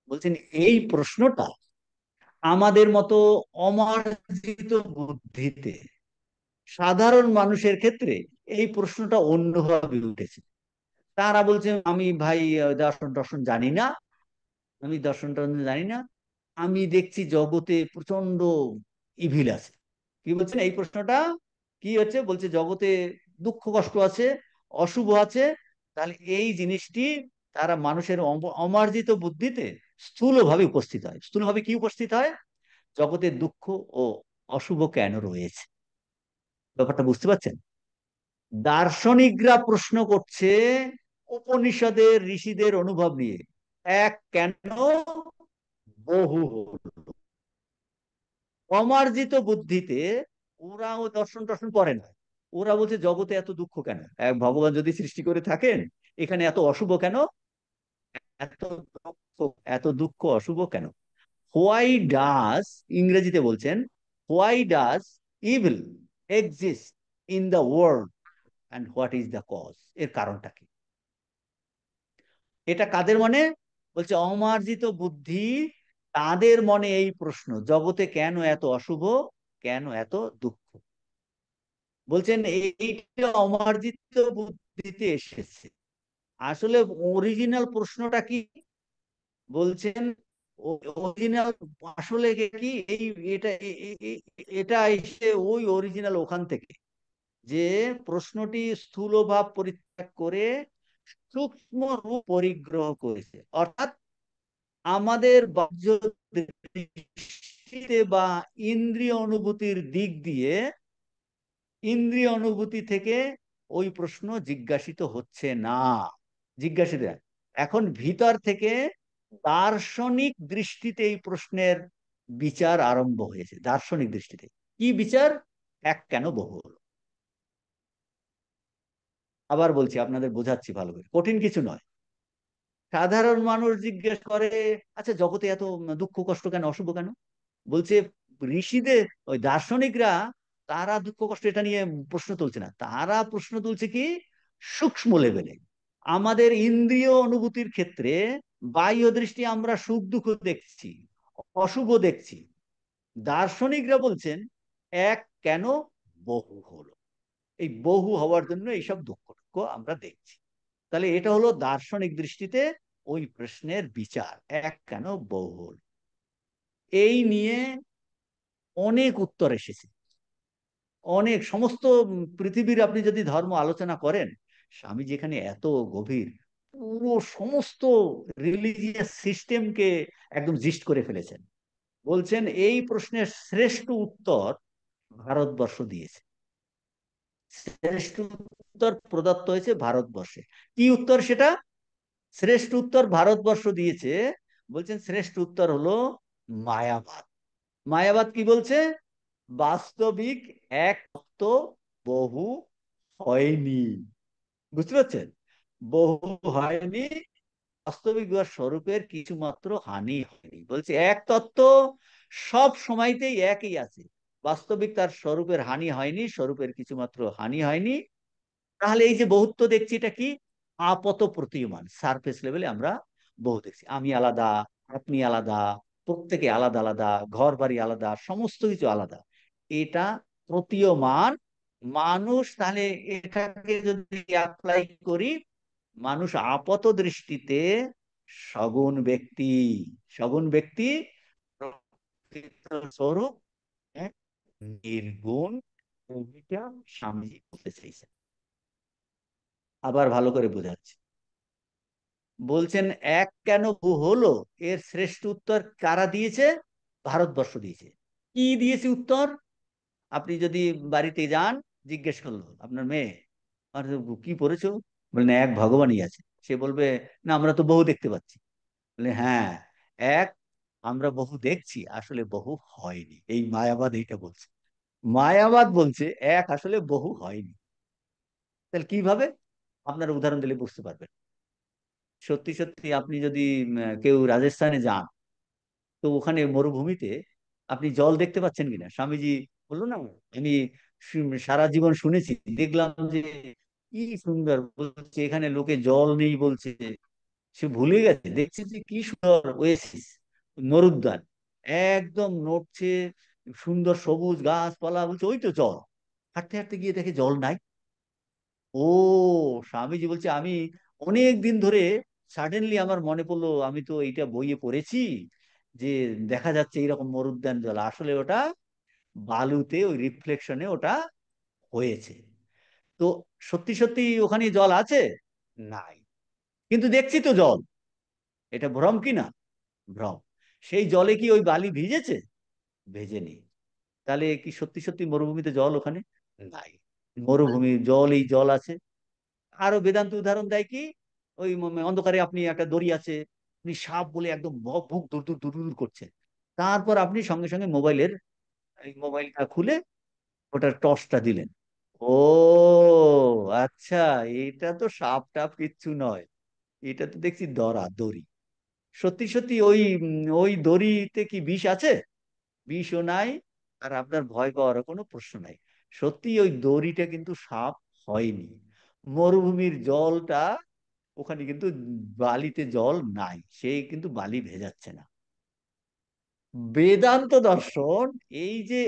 বলছেন এই প্রশ্নটা আমাদের মতো অমার্জিত বুদ্ধিতে সাধারণ মানুষের ক্ষেত্রে এই প্রশ্নটা অন্যভাবে উঠেছে। তারা বলছে আমি ভাই দর্শন টর্শন জানি না, আমি দর্শন টর্শন জানি না, আমি দেখছি জগতে প্রচন্ড ইভিল আছে। কি বলছেন এই প্রশ্নটা কি হচ্ছে, বলছে জগতে দুঃখ কষ্ট আছে, অশুভ আছে। তাহলে এই জিনিসটি তারা মানুষের অমার্জিত বুদ্ধিতে স্থূলভাবে উপস্থিত হয়। স্থূলভাবে কি উপস্থিত হয়? জগতে দুঃখ ও অশুভ কেন রয়েছে, ব্যাপারটা বুঝতে পারছেন? দার্শনিকরা প্রশ্ন করছে উপনিষদের ঋষিদের অনুভব নিয়ে, এক কেন বহু হলো। অমার্জিত বুদ্ধিতে ওরাও দর্শন টর্শন করে না, ওরা বলছে জগতে এত দুঃখ কেন, এক ভগবান যদি সৃষ্টি করে থাকেন, এখানে এত অশুভ কেন, এত এত দুঃখ অশুভ কেন? হোয়াই ডাজ, ইংরেজিতে বলছেন, why does evil exist in the world and what is the cause, এর কারণটা কি? এটা কাদের মনে? বলছে অমার্জিত বুদ্ধি, তাদের মনে এই প্রশ্ন, জগতে কেন এত অশুভ, কেন এত দুঃখ। বলছেন এইটা অমার্জিত বুদ্ধিতে এসেছে। আসলে অরিজিনাল প্রশ্নটা কি? বলছেন অরিজিনাল আসলে কি এই, এটা এটা এসে ওই অরিজিনাল ওখান থেকে, যে প্রশ্নটি স্থূল ভাব পরিত্যাগ করে সূক্ষ্ম রূপ পরিগ্রহ করেছে। অর্থাৎ আমাদের বাহ্য দৃষ্টিতে বা ইন্দ্রিয় অনুভূতির দিক দিয়ে, ইন্দ্রিয় অনুভূতি থেকে ওই প্রশ্ন জিজ্ঞাসিত হচ্ছে না, জিজ্ঞাসিত না। এখন ভিতর থেকে দার্শনিক দৃষ্টিতে এই প্রশ্নের বিচার আরম্ভ হয়েছে। দার্শনিক দৃষ্টিতে কি বিচার? এক কেন বহু হলো। আবার বলছি, আপনাদের বোঝাচ্ছি ভালো করে, কঠিন কিছু নয়। সাধারণ মানুষ জিজ্ঞেস করে, আচ্ছা জগতে এত দুঃখ কষ্ট কেন, অশুভ কেন? বলছে ঋষিদের, ওই দার্শনিকরা, তারা দুঃখ কষ্ট এটা নিয়ে প্রশ্ন তুলছে না, তারা প্রশ্ন তুলছে কি সূক্ষ্ম লেভেলে। আমাদের ইন্দ্রিয় অনুভূতির ক্ষেত্রে বাহ্য দৃষ্টি আমরা সুখ দুঃখ দেখছি, অশুভ দেখছি। দার্শনিকরা বলছেন এক কেন বহু হলো, এই বহু হওয়ার জন্য এইসব দুঃখ দুঃখ আমরা দেখছি। তাহলে এটা হলো দার্শনিক দৃষ্টিতে ওই প্রশ্নের বিচার, এক কেন বহু হলো। এই নিয়ে অনেক উত্তর এসেছে, অনেক, সমস্ত পৃথিবীর আপনি যদি ধর্ম আলোচনা করেন, স্বামী যেখানে এত গভীর, পুরো সমস্ত রিলিজিয়াস সিস্টেমকে একদম জিস্ট করে ফেলেছেন। বলছেন এই প্রশ্নের শ্রেষ্ঠ উত্তর ভারতবর্ষ দিয়েছে, শ্রেষ্ঠ উত্তর প্রদত্ত হয়েছে ভারতবর্ষে। কি উত্তর সেটা? শ্রেষ্ঠ উত্তর ভারতবর্ষ দিয়েছে। বলছেন শ্রেষ্ঠ উত্তর হলো মায়াবাদ। মায়াবাদ কি বলছে? বাস্তবিক এক তত্ত্ব বহু হয়নি। বুঝতে পারছেন? বহু হয়নি, বাস্তবিক বা স্বরূপের কিছু মাত্র হানি হয়নি। বলছে এক তত্ত্ব সব সময়তেই একই আছে, বাস্তবিক তার স্বরূপের হানি হয়নি, স্বরূপের কিছু মাত্র হানি হয়নি। তাহলে এই যে বহুত্ব দেখছি, এটা কি? আপাত প্রতীয়মান, সারফেস লেভেলে আমরা বহু দেখছি, আমি আলাদা, আপনি আলাদা, প্রত্যেকে আলাদা আলাদা, ঘর বাড়ি আলাদা, সমস্ত কিছু আলাদা, এটা প্রতীয়মান। মানুষ তাহলে এটাকে যদি অ্যাপ্লাই করি, মানুষ আপাত দৃষ্টিতে সগুণ ব্যক্তি, সগুণ ব্যক্তি, প্রকৃত স্বরূপ এক নির্গুণ, ভূমিকা স্বামীজি বলতে চাইছেন। আবার ভালো করে বোঝাচ্ছি। বলছেন এক কেন হলো, এর শ্রেষ্ঠ উত্তর কারা দিয়েছে? ভারতবর্ষ দিয়েছে। কি দিয়েছে উত্তর? আপনি যদি বাড়িতে যান, জিজ্ঞেস করলো আপনার মেয়ে, আর কি পড়েছো? বললেন এক ভগবানই আছে। সে বলবে না আমরা তো বহু দেখতে পাচ্ছি। বলে হ্যাঁ, এক আমরা বহু দেখছি, আসলে বহু হয়নি। এই মায়াবাদ এইটা বলছে। মায়াবাদ বলছে এক আসলে বহু হয়নি। তাহলে কিভাবে? আপনার উদাহরণ দিলে বুঝতে পারবেন। সত্যি সত্যি আপনি যদি কেউ রাজস্থানে যান, তো ওখানে মরুভূমিতে আপনি জল দেখতে পাচ্ছেন কিনা? স্বামীজি বললো না, আমি সারা জীবন শুনেছি, দেখলাম যে কি সুন্দর, বলছে এখানে লোকে জল নেই বলছে, সে ভুলে গেছে, দেখছে যে কি সুন্দর ওয়েসিস, মরুদ্যান, একদম নড়ছে, সুন্দর সবুজ গাছপালা, বলছে ওই তো জল। হাঁটতে হাঁটতে গিয়ে দেখে জল নাই। ও, স্বামীজি বলছে আমি অনেক দিন ধরে সাডেনলি আমার মনে পড়লো, আমি তো এইটা বইয়ে পড়েছি যে দেখা যাচ্ছে এইরকম মরুদ্যান জল, আসলে ওটা বালুতে ওই রিফ্লেকশনে ওটা হয়েছে। তো সত্যি সত্যি ওখানে জল আছে? নাই, কিন্তু দেখছি তো জল। এটা ভ্রম কি না? ভ্রম। সেই জলে কি ওই বালি ভিজেছে? ভেজেনি। তাহলে কি সত্যি সত্যি মরুভূমিতে জল ওখানে? নাই। মরুভূমির জল, এই জল আছে। আরো বেদান্ত উদাহরণ দেয় কি, ওই অন্ধকারে আপনি একটা দড়ি আছে, আপনি সাপ বলে একদম বুক দূর দূর দূর দূর করছে, তারপর আপনি সঙ্গে সঙ্গে মোবাইলের এই মোবাইলটা খুলে ওটার টর্চটা দিলেন। ও আচ্ছা, এটা তো সাপ টাপ কিচ্ছু নয়, এটা তো দেখছি দড়ি। সত্যি সত্যি ওই ওই দড়িতে কি বিষ আছে? বিষও নাই, আর আপনার ভয় পাওয়ারও কোনো প্রশ্ন নাই। সত্যি ওই দড়িটা কিন্তু সাপ হয়নি। মরুভূমির জলটা, ওখানে কিন্তু বালিতে জল নাই, সেই কিন্তু বালি ভেজাচ্ছে না। বেদান্ত দর্শন এই যে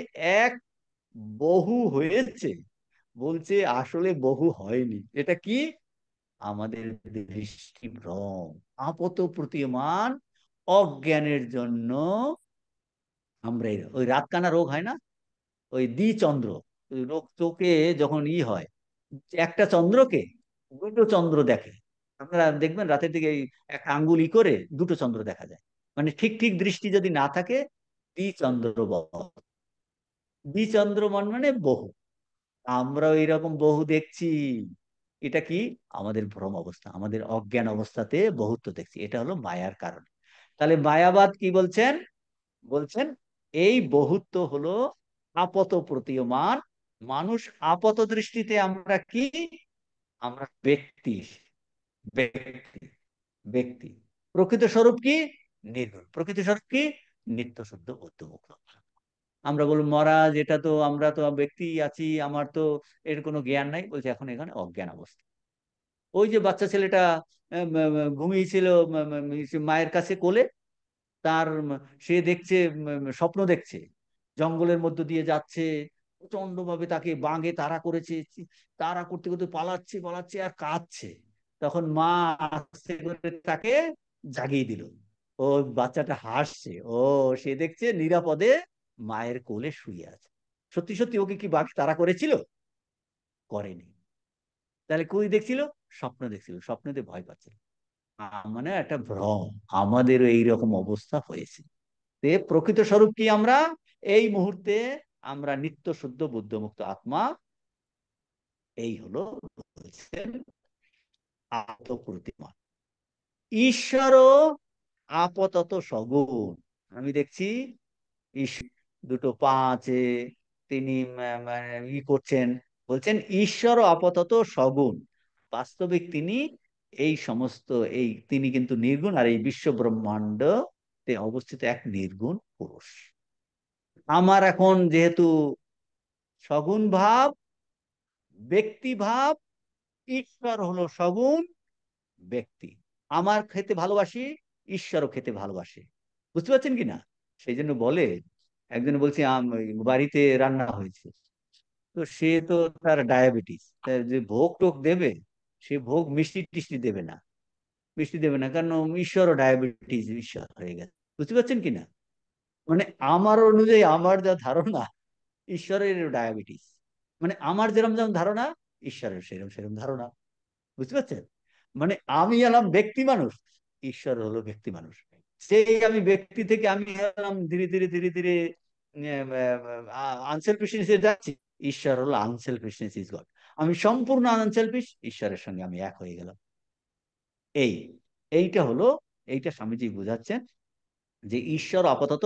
এক বহু হয়েছে, বলছে আসলে বহু হয়নি। এটা কি? আমাদের দৃষ্টিভ্রম, আপত প্রতীয়মান অজ্ঞানের জন্য আমরা ওই রাতকানা রোগ হয় না, ওই দ্বিচন্দ্র ওই রোগ, চোখে যখন হয়, একটা চন্দ্রকে দুটো চন্দ্র দেখে। আপনারা দেখবেন রাতের দিকে এই একটা আঙ্গুল করে দুটো চন্দ্র দেখা যায়, মানে ঠিক ঠিক দৃষ্টি যদি না থাকে, দ্বিচন্দ্র বল। দ্বিচন্দ্রমন মানে বহু। আমরা এইরকম বহু দেখছি। এটা কি? আমাদের ভ্রম অবস্থা, আমাদের অজ্ঞান অবস্থাতে বহুত্ব দেখছি, এটা হলো মায়ার কারণ। তাহলে মায়াবাদ কি বলছেন? বলছেন এই বহুত্ব হলো আপত প্রতীয়মান। মানুষ আপত দৃষ্টিতে আমরা কি? আমরা ব্যক্তি। ব্যক্তি, ব্যক্তি। প্রকৃত স্বরূপ কি? নির্গুণ। প্রকৃত স্বরূপ কি? নিত্য শুদ্ধ বুদ্ধমুক্ত। আমরা বলবো মহারাজ, এটা তো আমরা তো ব্যক্তি আছি, আমার তো এর কোনো জ্ঞান নাই। বলছে এখন এখানে অজ্ঞান অবস্থা। ওই যে বাচ্চা ছেলেটা ঘুমিয়েছিল মায়ের কাছে কোলে, তার সে দেখছে, স্বপ্ন দেখছে, জঙ্গলের মধ্য দিয়ে যাচ্ছে, প্রচন্ড ভাবে তাকে বাঘে তাড়া করেছে, তাড়া করতে করতে পালাচ্ছে পালাচ্ছে আর কাঁদছে। তখন মা আস্তে করে তাকে জাগিয়ে দিল। ও বাচ্চাটা হাসছে, ও সে দেখছে নিরাপদে মায়ের কোলে শুয়ে আছে। সত্যি সত্যি ওকে কি বাঘ তাড়া করেছিল? করেনি। তাহলে কই দেখছিল? স্বপ্ন দেখছিল, স্বপ্নতে ভয় পাচ্ছিল। মানে একটা ভ্রম। আমাদেরও এইরকম অবস্থা হয়েছে। তে প্রকৃত স্বরূপ কি আমরা? এই মুহূর্তে আমরা নিত্য শুদ্ধ বুদ্ধমুক্ত আত্মা। এই হলো বলছেন আত্মপ্রতিমা। ঈশ্বরও আপাতত সগুণ। আমি দেখছি দুটো পা আছে, তিনি করছেন, বলছেন ঈশ্বরও আপাতত সগুণ, বাস্তবিক তিনি এই সমস্ত, এই তিনি কিন্তু নির্গুণ, আর এই বিশ্ব ব্রহ্মাণ্ড অবস্থিত এক নির্গুণ পুরুষ। আমার এখন যেহেতু সগুণ ভাব, ব্যক্তি ভাব, ঈশ্বর হলো সগুণ ব্যক্তি। আমার খেতে ভালোবাসি, ঈশ্বরও খেতে ভালোবাসে। বুঝতে পারছেন কি না? সেই জন্য বলে, একজন বলছে ওই বাড়িতে রান্না হয়েছে, তো সে তো তার ডায়াবেটিস, যে ভোগ টোক দেবে, সে ভোগ মিষ্টি টিষ্টি দেবে না, মিষ্টি দেবে না, কারণ ঈশ্বরও ডায়াবেটিস ঈশ্বর হয়ে গেছে। বুঝতে পারছেন কি না? মানে আমার অনুযায়ী, আমার যা ধারণা, ঈশ্বরের ডায়াবেটিস, মানে আমার যেরকম যেমন ধারণা, ঈশ্বরের সেরকম সেরকম ধারণা। বুঝতে পারছেন? মানে আমি এলাম ব্যক্তি মানুষ, ঈশ্বর হলো ব্যক্তি মানুষ। সেই আমি ব্যক্তি থেকে আমি এলাম ধীরে ধীরে ধীরে ধীরে আনসেলফিশনেস যাচ্ছি। ঈশ্বর হলো আনসেলফিশনেস ইজ গড। আমি সম্পূর্ণ আনসেলফিশ, ঈশ্বরের সঙ্গে আমি এক হয়ে গেলাম। এই এইটা হলো, এইটা স্বামীজি বুঝাচ্ছেন যে ঈশ্বর আপাতত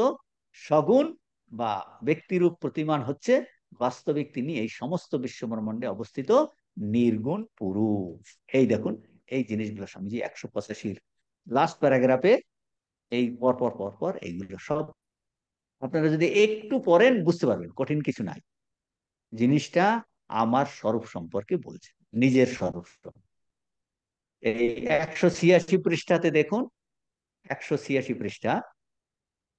সগুণ বা ব্যক্তিরূপ প্রতিমান হচ্ছে, বাস্তবিক তিনি এই সমস্ত বিশ্বব্রহ্মাণ্ডে অবস্থিত নির্গুণ পুরুষ। এই দেখুন, এই জিনিসগুলো স্বামীজি 185 লাস্ট প্যারাগ্রাফে এই পরপর পরপর এইগুলো সব আপনারা যদি একটু পড়েন বুঝতে পারবেন, কঠিন কিছু নাই। জিনিসটা আমার স্বরূপ সম্পর্কে বলছে, নিজের স্বরূপ। এই 186 পৃষ্ঠাতে দেখুন, 186 পৃষ্ঠা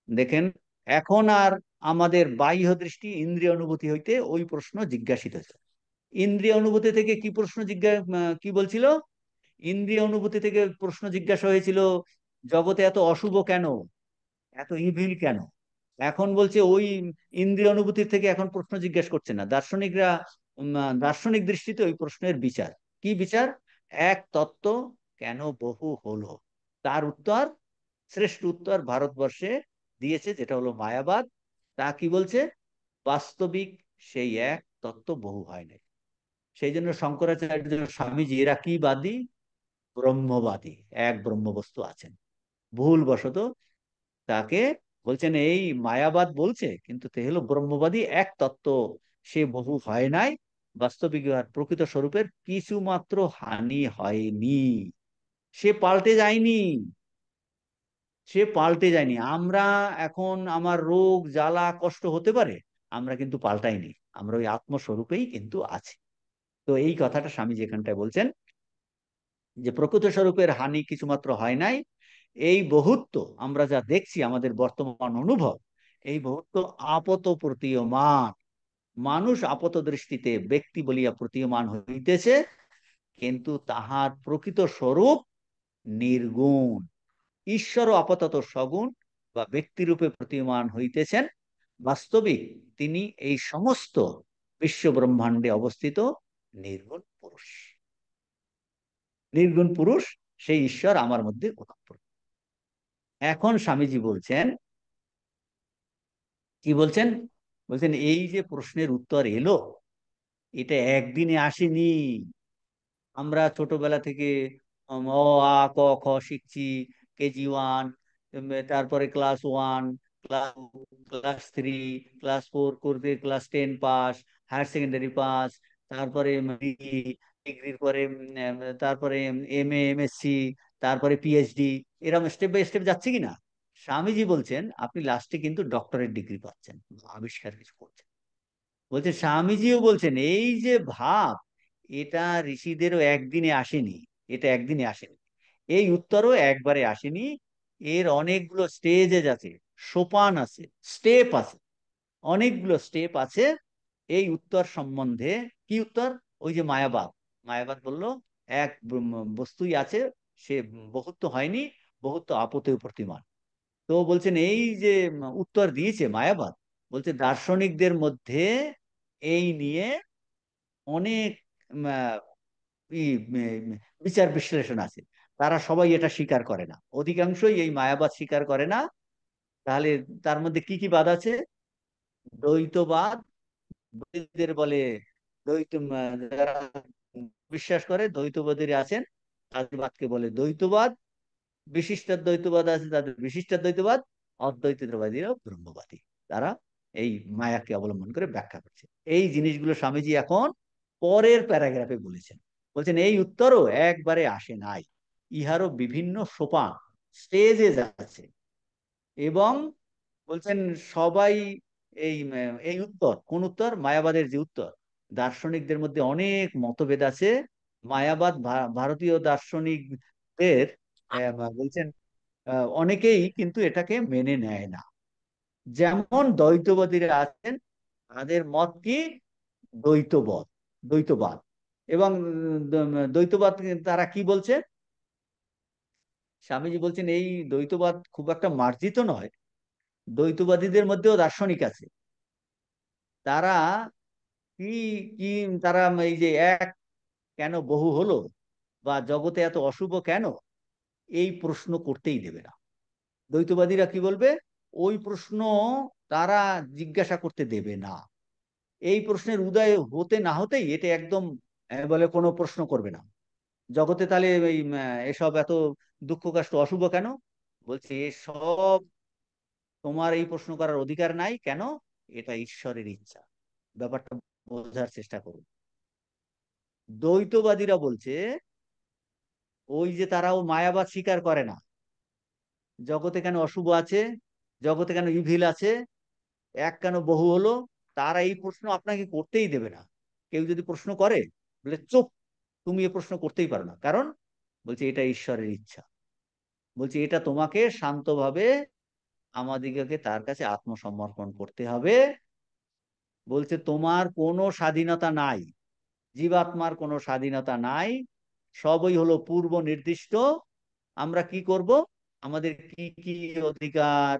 দেখেন। এখন আর আমাদের বাহ্য দৃষ্টি ইন্দ্রিয় অনুভূতি হইতে ওই প্রশ্ন জিজ্ঞাসিত হয়েছে। ইন্দ্রিয় অনুভূতি থেকে কি প্রশ্ন কি বলছিল? ইন্দ্রিয় অনুভূতি থেকে প্রশ্ন জিজ্ঞাসা হয়েছিল, জগতে এত অশুভ কেন, এত ইভিল কেন? এখন বলছে ওই ইন্দ্রিয় অনুভূতির থেকে এখন প্রশ্ন জিজ্ঞেস করছে না দার্শনিকরা। দার্শনিক দৃষ্টিতে ওই প্রশ্নের বিচার কি বিচার? এক তত্ত্ব কেন বহু হলো? তার উত্তর, শ্রেষ্ঠ উত্তর ভারতবর্ষে দিয়েছে, যেটা হলো মায়াবাদ। তা কি বলছে? বাস্তবিক সেই এক তত্ত্ব বহু হয় নাই। সেই জন্য শঙ্করাচার্য, স্বামীজি এরা কি বাদী? ব্রহ্মবাদী। এক ব্রহ্মবস্তু আছেন। ভুলবশত তাকে বলছেন এই মায়াবাদ বলছে, কিন্তু তে হলো ব্রহ্মবাদী এক তত্ত্ব, সে বহু হয় নাই। বাস্তবিক আর প্রকৃত স্বরূপের কিছু মাত্র হানি হয়নি। সে পাল্টে যায়নি। সে পাল্টে যায়নি। আমরা এখন আমার রোগ জ্বালা কষ্ট হতে পারে, আমরা কিন্তু পাল্টাইনি। আমরা ওই আত্মস্বরূপেই কিন্তু আছি। তো এই কথাটা স্বামী যেখানটায় বলছেন যে প্রকৃত স্বরূপের হানি কিছুমাত্র হয় নাই। এই বহুত্ব আমরা যা দেখছি আমাদের বর্তমান অনুভব, এই বহুত্ব আপত প্রতীয়মান। মানুষ আপাত দৃষ্টিতে ব্যক্তি বলিয়া প্রতীয়মান হইতেছে, কিন্তু তাহার প্রকৃত স্বরূপ নির্গুণ। ঈশ্বরও আপাতত সগুণ বা ব্যক্তিরূপে প্রতীয়মান হইতেছেন। বাস্তবিক তিনি এই সমস্ত বিশ্ব ব্রহ্মাণ্ডে অবস্থিত নির্গুণ পুরুষ। নির্গুণ পুরুষ সেই ঈশ্বর আমার মধ্যে অনুপ্রবেশ। এখন স্বামীজি বলছেন, কি বলছেন? বলছেন এই যে প্রশ্নের উত্তর এলো, এটা একদিনে আসেনি। আমরা ছোটবেলা থেকে অ আ ক খ শিখছি, কেজি 1, তারপরে ক্লাস 1, ক্লাস 3, ক্লাস 4 করতে class 10 pass, higher secondary pass, তারপরে ডিগ্রির পরে তারপরে এমএ, এমএসসি, তারপরে পিএইচডি। এরকম স্টেপ বাই স্টেপ যাচ্ছে কিনা? স্বামীজি বলছেন আপনি লাস্টে কিন্তু ডক্টরেট ডিগ্রি পাচ্ছেন, আবিষ্কার কিছু করছেন। বলছে, স্বামীজিও বলছেন এই যে ভাব, এটা ঋষিদেরও একদিনে আসেনি। এটা একদিনে আসেনি। এই উত্তরও একবারে আসেনি। এর অনেকগুলো স্টেজেস আছে, সোপান আছে, স্টেপ আছে, অনেকগুলো স্টেপ আছে এই উত্তর সম্বন্ধে। কি উত্তর? ওই যে মায়াবাদ। মায়াবাদ বলল এক বস্তুই আছে, সে বহুত্ব হয়নি, বহুত্ব আপতে প্রতিমান। তো বলছেন এই যে উত্তর দিয়েছে মায়াবাদ, বলছে দার্শনিকদের মধ্যে এই নিয়ে অনেক উম, আহ, বিচার বিশ্লেষণ আছে। তারা সবাই এটা স্বীকার করে না, অধিকাংশই এই মায়াবাদ স্বীকার করে না। তাহলে তার মধ্যে কি কি বাদ আছে? দ্বৈতবাদ, দ্বৈতদের বলে দ্বৈত, যারা বিশ্বাস করে দ্বৈতবাদীরা আছেন, তাদের বাদকে বলে দ্বৈতবাদ। বিশিষ্টাদ্বৈতবাদ আছে, তাদের বিশিষ্টাদ্বৈতবাদ। অদ্বৈতবাদীরা ব্রহ্মবাদী। তারা এই মায়াকে অবলম্বন করে ব্যাখ্যা করছে। এই জিনিসগুলো স্বামীজি এখন পরের প্যারাগ্রাফে বলেছেন। বলছেন এই উত্তরও একবারে আসে নাই, ইহারও বিভিন্ন সোপান, স্টেজেস আছে। এবং বলছেন সবাই এই এই উত্তর, কোন উত্তর? মায়াবাদের যে উত্তর। দার্শনিকদের মধ্যে অনেক মতভেদ আছে। মায়াবাদ ভারতীয় দার্শনিকদের বলছেন অনেকেই কিন্তু এটাকে মেনে নেয় না। যেমন দ্বৈতবাদীরা আছেন, তাদের মত কি? দ্বৈতবাদ, দ্বৈতবাদ। এবং দ্বৈতবাদ তারা কি বলছে? স্বামীজি বলছেন এই দ্বৈতবাদ খুব একটা মার্জিত নয়। দ্বৈতবাদীদের মধ্যেও দার্শনিক আছে। তারা কি কি তারা এই যে এক কেন বহু হলো, বা জগতে এত অশুভ কেন, এই প্রশ্ন করতেই দেবে না। দ্বৈতবাদীরা কি বলবে? ওই প্রশ্ন তারা জিজ্ঞাসা করতে দেবে না। এই প্রশ্নের উদয় হতে না হতেই এটা একদম বলে কোনো প্রশ্ন করবে না। জগতে তাহলে এই এসব এত দুঃখ কষ্ট অশুভ কেন? বলছে এসব তোমার এই প্রশ্ন করার অধিকার নাই। কেন? এটা ঈশ্বরের ইচ্ছা। ব্যাপারটা বোঝার চেষ্টা করুন। দ্বৈতবাদীরা বলছে ওই যে তারাও মায়াবাদ স্বীকার করে না, জগতে কেন অশুভ আছে, জগতে কেন ইভিল আছে, এক কেন বহু হলো, তারা এই প্রশ্ন আপনাকে করতেই দেবে না। কেউ যদি প্রশ্ন করে, বলে চুপ, তুমি এ প্রশ্ন করতেই পারো না। কারণ বলছে এটা ঈশ্বরের ইচ্ছা। বলছে এটা তোমাকে শান্তভাবে আমাদিগকে তার কাছে আত্মসমর্পণ করতে হবে। বলছে তোমার কোনো স্বাধীনতা নাই, জীবাত্মার কোনো স্বাধীনতা নাই, সবই হলো পূর্ব নির্দিষ্ট। আমরা কি করব, আমাদের কি কি অধিকার,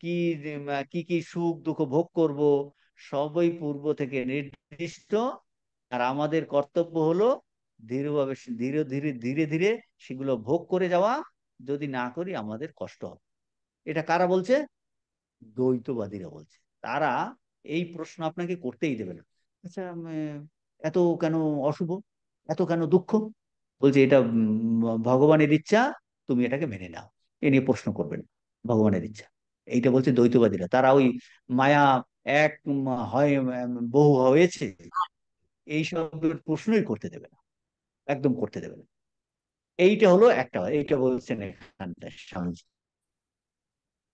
কি কি কি সুখ দুঃখ ভোগ করব, সবই পূর্ব থেকে নির্দিষ্ট। আর আমাদের কর্তব্য হলো ধীরভাবে ধীরে ধীরে ধীরে ধীরে সেগুলো ভোগ করে যাওয়া। যদি না করি আমাদের কষ্ট হবে। এটা কারা বলছে? দ্বৈতবাদীরা বলছে। তারা এই প্রশ্ন আপনাকে করতেই দেবে না। আচ্ছা, এত কেন অশুভ, এত কেন দুঃখ? বলছে এটা ভগবানের ইচ্ছা, তুমি এটাকে মেনে নাও। এ নিয়ে প্রশ্ন করবেন, ভগবানের ইচ্ছা। এইটা বলছে দ্বৈতবাদীরা। তারা ওই মায়া এক হয় বহু হয়েছে এইসব প্রশ্নই করতে দেবে না, একদম করতে দেবে না। এইটা হলো একটা, এইটা বলছেন এখানটায় স্বামীজি।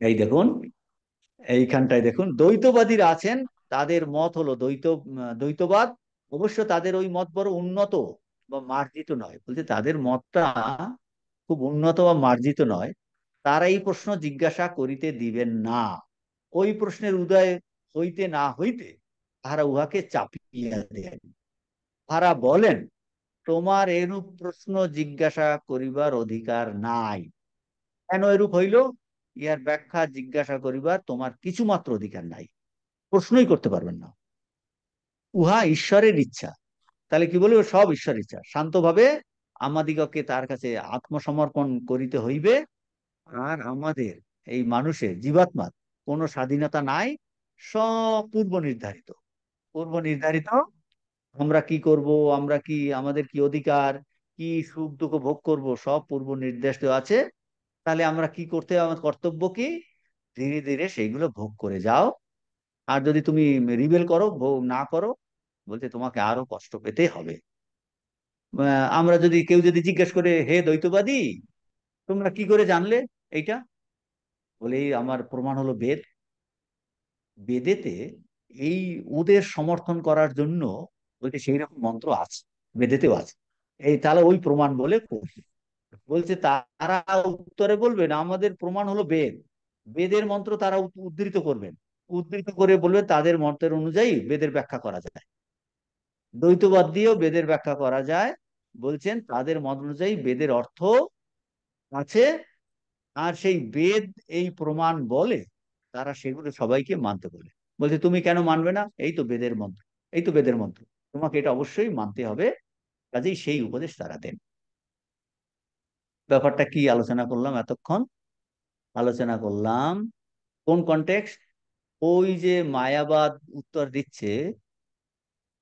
এই দেখুন, এইখানটায় দেখুন দ্বৈতবাদীরা আছেন, তাদের মত হলো দ্বৈতবাদ। অবশ্য তাদের ওই মত বড় উন্নত বা মার্জিত নয়। বলছে তাদের মতটা খুব উন্নত বা মার্জিত নয়। তারা এই প্রশ্ন জিজ্ঞাসা করিতে দিবেন না। ওই প্রশ্নের উদয় হইতে না হইতে তাহারা উহাকে চাপিয়া দেন। তারা বলেন তোমার এরূপ প্রশ্ন জিজ্ঞাসা করিবার অধিকার নাই। কেন এরূপ হইল? ইহার ব্যাখ্যা জিজ্ঞাসা করিবার তোমার কিছুমাত্র অধিকার নাই, প্রশ্নই করতে পারবেন না। উহা ঈশ্বরের ইচ্ছা। তাহলে কি বলবো? সব ঈশ্বরের ইচ্ছা। শান্তভাবে আমাদিগকে তার কাছে আত্মসমর্পণ করিতে হইবে। আর আমাদের এই মানুষের জীবাত্মার কোনো স্বাধীনতা নাই, সব পূর্ব নির্ধারিত। পূর্ব নির্ধারিত। আমরা কি করব, আমরা কি, আমাদের কি অধিকার, কি সুখ দুঃখ ভোগ করব, সব পূর্ব নির্দেশ দেওয়া আছে। তাহলে আমরা কি করতে হবে? আমার কর্তব্য কি? ধীরে ধীরে সেইগুলো ভোগ করে যাও। আর যদি তুমি রিবেল করো, ভোগ না করো, বলতে তোমাকে আরো কষ্ট পেতে হবে। আমরা যদি, কেউ যদি জিজ্ঞেস করে হে দ্বৈতবাদী, তোমরা কি করে জানলে এইটা? বলে "এই আমার প্রমাণ হলো বেদ। বেদেতে এই ওদের সমর্থন করার জন্য বলতে সেই রকম মন্ত্র আছে, বেদেতেও আছে। এই তাহলে ওই প্রমাণ বলে করি।" বলছে তারা উত্তরে বলবেন আমাদের প্রমাণ হলো বেদ। বেদের মন্ত্র তারা উদ্ধৃত করবেন, উদ্ধৃত করে বলবে তাদের মন্ত্রের অনুযায়ী বেদের ব্যাখ্যা করা যায়। দ্বৈতবাদ দিয়েও বেদের ব্যাখ্যা করা যায়। বলছেন তাদের মত অনুযায়ী বেদের অর্থ আছে। আর সেই বেদ এই প্রমাণ বলে, তারা সেগুলো সবাইকে মানতে বলে। বলছে তুমি কেন মানবে না? এই তো বেদের মন্ত্র, এই তো বেদের মন্ত্র, তোমাকে এটা অবশ্যই মানতে হবে। কাজেই সেই উপদেশ তারা দেন। ব্যাপারটা কি আলোচনা করলাম এতক্ষণ? আলোচনা করলাম কোন কনটেক্সট? ওই যে মায়াবাদ উত্তর দিচ্ছে,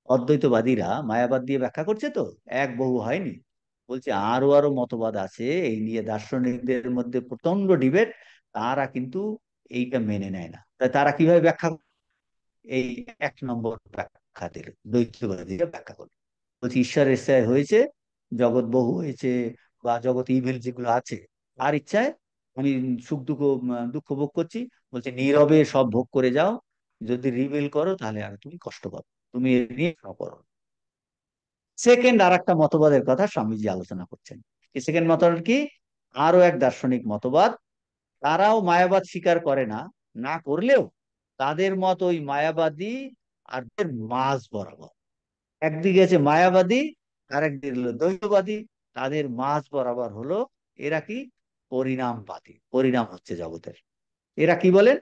অদ্বৈতবাদীরা মায়াবাদ দিয়ে ব্যাখ্যা করছে তো, এক বহু হয়নি। বলছে আরো আরো মতবাদ আছে এই নিয়ে, দার্শনিকদের মধ্যে প্রচন্ড ডিবেট। তারা কিন্তু এইটা মেনে নেয় না। তাই তারা কিভাবে ব্যাখ্যা? এই এক নম্বর ব্যাখ্যা দিল, দ্বৈতবাদীরা ব্যাখ্যা করলো। বলছি ঈশ্বরের ইচ্ছায় হয়েছে, জগৎ বহু হয়েছে, বা জগৎ ইভিল যেগুলো আছে তার ইচ্ছায় আমি সুখ দুঃখ দুঃখ ভোগ করছি। বলছে নীরবে সব ভোগ করে যাও। যদি রিভিল করো তাহলে আর তুমি কষ্ট পাবে, তুমি এ নিয়ে করো। সেকেন্ড আর একটা মতবাদের কথা স্বামীজি আলোচনা করছেন। এই সেকেন্ড মতবাদ কি? আরো এক দার্শনিক মতবাদ। তারাও মায়াবাদ স্বীকার করে না, না করলেও তাদের মত ওই মায়াবাদী আর মাঝ বরাবর। একদিকে আছে মায়াবাদী, আর একদিকে হলো দ্বৈতবাদী। তাদের মাঝ বরাবর হলো এরা কি? পরিণামবাদী। পরিণাম হচ্ছে জগতের। এরা কি বলেন?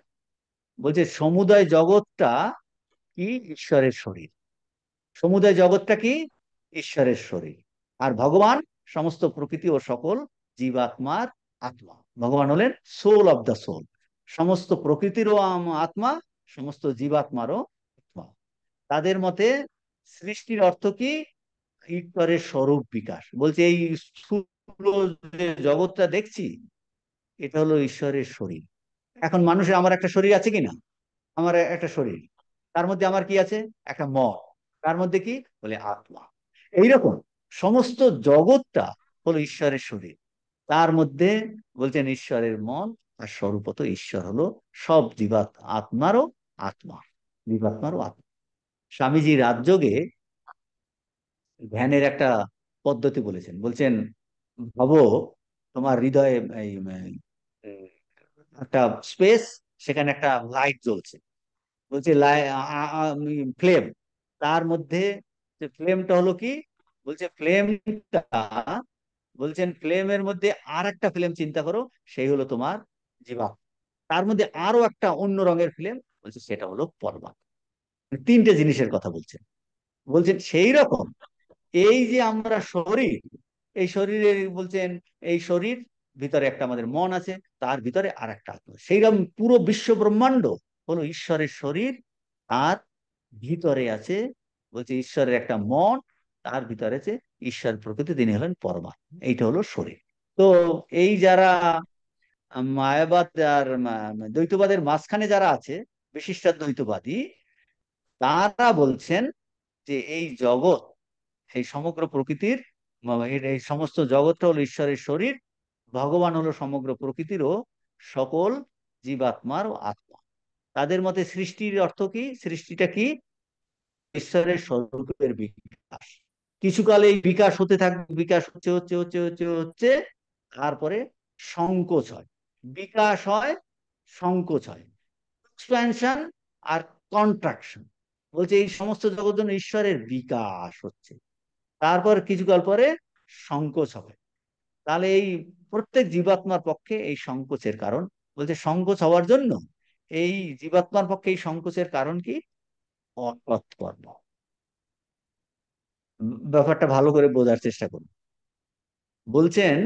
বলছে সমুদয় জগৎটা কি? ঈশ্বরের শরীর। সমুদয় জগৎটা কি? ঈশ্বরের শরীর। আর ভগবান সমস্ত প্রকৃতি ও সকল জীবাত্মার আত্মা। ভগবান হলেন সোল অফ দ্য সোল। সমস্ত প্রকৃতিরও আত্মা, সমস্ত জীবাত্মারও আত্মা। তাদের মতে সৃষ্টির অর্থ কি? ঈশ্বরের স্বরূপ বিকাশ। বলছে এই স্থূল যে জগৎটা দেখছি, এটা হলো ঈশ্বরের শরীর। এখন মানুষের, আমার একটা শরীর আছে কিনা? আমার একটা শরীর, তার মধ্যে আমার কি আছে? একটা মন। তার মধ্যে কি? বলে আত্মা। এইরকম সমস্ত জগৎটা হলো ঈশ্বরের শরীর। তার মধ্যে বলছেন ঈশ্বরের মন, আর স্বরূপত ঈশ্বর হলো সব জীবাত আত্মারও আত্মা, জীবাত্মারও আত্মা। স্বামীজি রাজযোগে ধ্যানের একটা পদ্ধতি বলেছেন। বলছেন ভাবো তোমার হৃদয়ে এই একটা স্পেস, সেখানে একটা লাইট জ্বলছে, বলছে ফ্লেম, তার মধ্যে যে ফ্লেমটা হলো কি, বলছে ফ্লেমটা, বলছেন ফ্লেমের মধ্যে আর একটা ফ্লেম চিন্তা করো, সেই হলো তোমার জীবাত্মা। তার মধ্যে আরো একটা অন্য রঙের ফ্লেম, বলছে সেটা হলো পরমাত্মা। তিনটে জিনিসের কথা বলছেন। বলছেন সেই রকম এই যে আমরা শরীর, এই শরীরের বলছেন, এই শরীর ভিতরে একটা আমাদের মন আছে, তার ভিতরে আর একটা আত্মা, সেইরকম পুরো বিশ্ব ব্রহ্মাণ্ড হলো ঈশ্বরের শরীর, আর ভিতরে আছে বলছে ঈশ্বরের একটা মন, তার ভিতরে আছে ঈশ্বর প্রকৃতি, তিনি হলেন পরমাত্মা, এইটা হলো শরীর। তো এই যারা মায়াবাদ আর দ্বৈতবাদের মাঝখানে যারা আছে, বিশিষ্টাদ্বৈতবাদী, তারা বলছেন যে এই জগৎ, এই সমগ্র প্রকৃতির এই সমস্ত জগৎটা হলো ঈশ্বরের শরীর, ভগবান হলো সমগ্র প্রকৃতিরও সকল জীবাত্মার ও আত্মা। তাদের মতে সৃষ্টির অর্থ কি, সৃষ্টিটা কি, ঈশ্বরের স্বরূপের বিকাশ। কিছুকাল এই বিকাশ হতে থাকবে, বিকাশ হচ্ছে হচ্ছে হচ্ছে হচ্ছে হচ্ছে, তারপরে সংকোচ হয়, বিকাশ হয়, সংকোচ হয়, এক্সপ্যানশন আর কন্ট্রাকশন। বলছে এই সমস্ত জগৎ জন্য ঈশ্বরের বিকাশ হচ্ছে, তারপর কিছুকাল পরে সংকোচ হবে। তাহলে এই প্রত্যেক জীবাত্মার পক্ষে এই সংকোচের কারণ, বলছে সংকোচ হওয়ার জন্য, এই জীবাত্মার পক্ষে এই সংকোচের কারণ কি, অসৎকর্ম। ব্যাপারটা ভালো করে বোঝার চেষ্টা করুন। বলছেন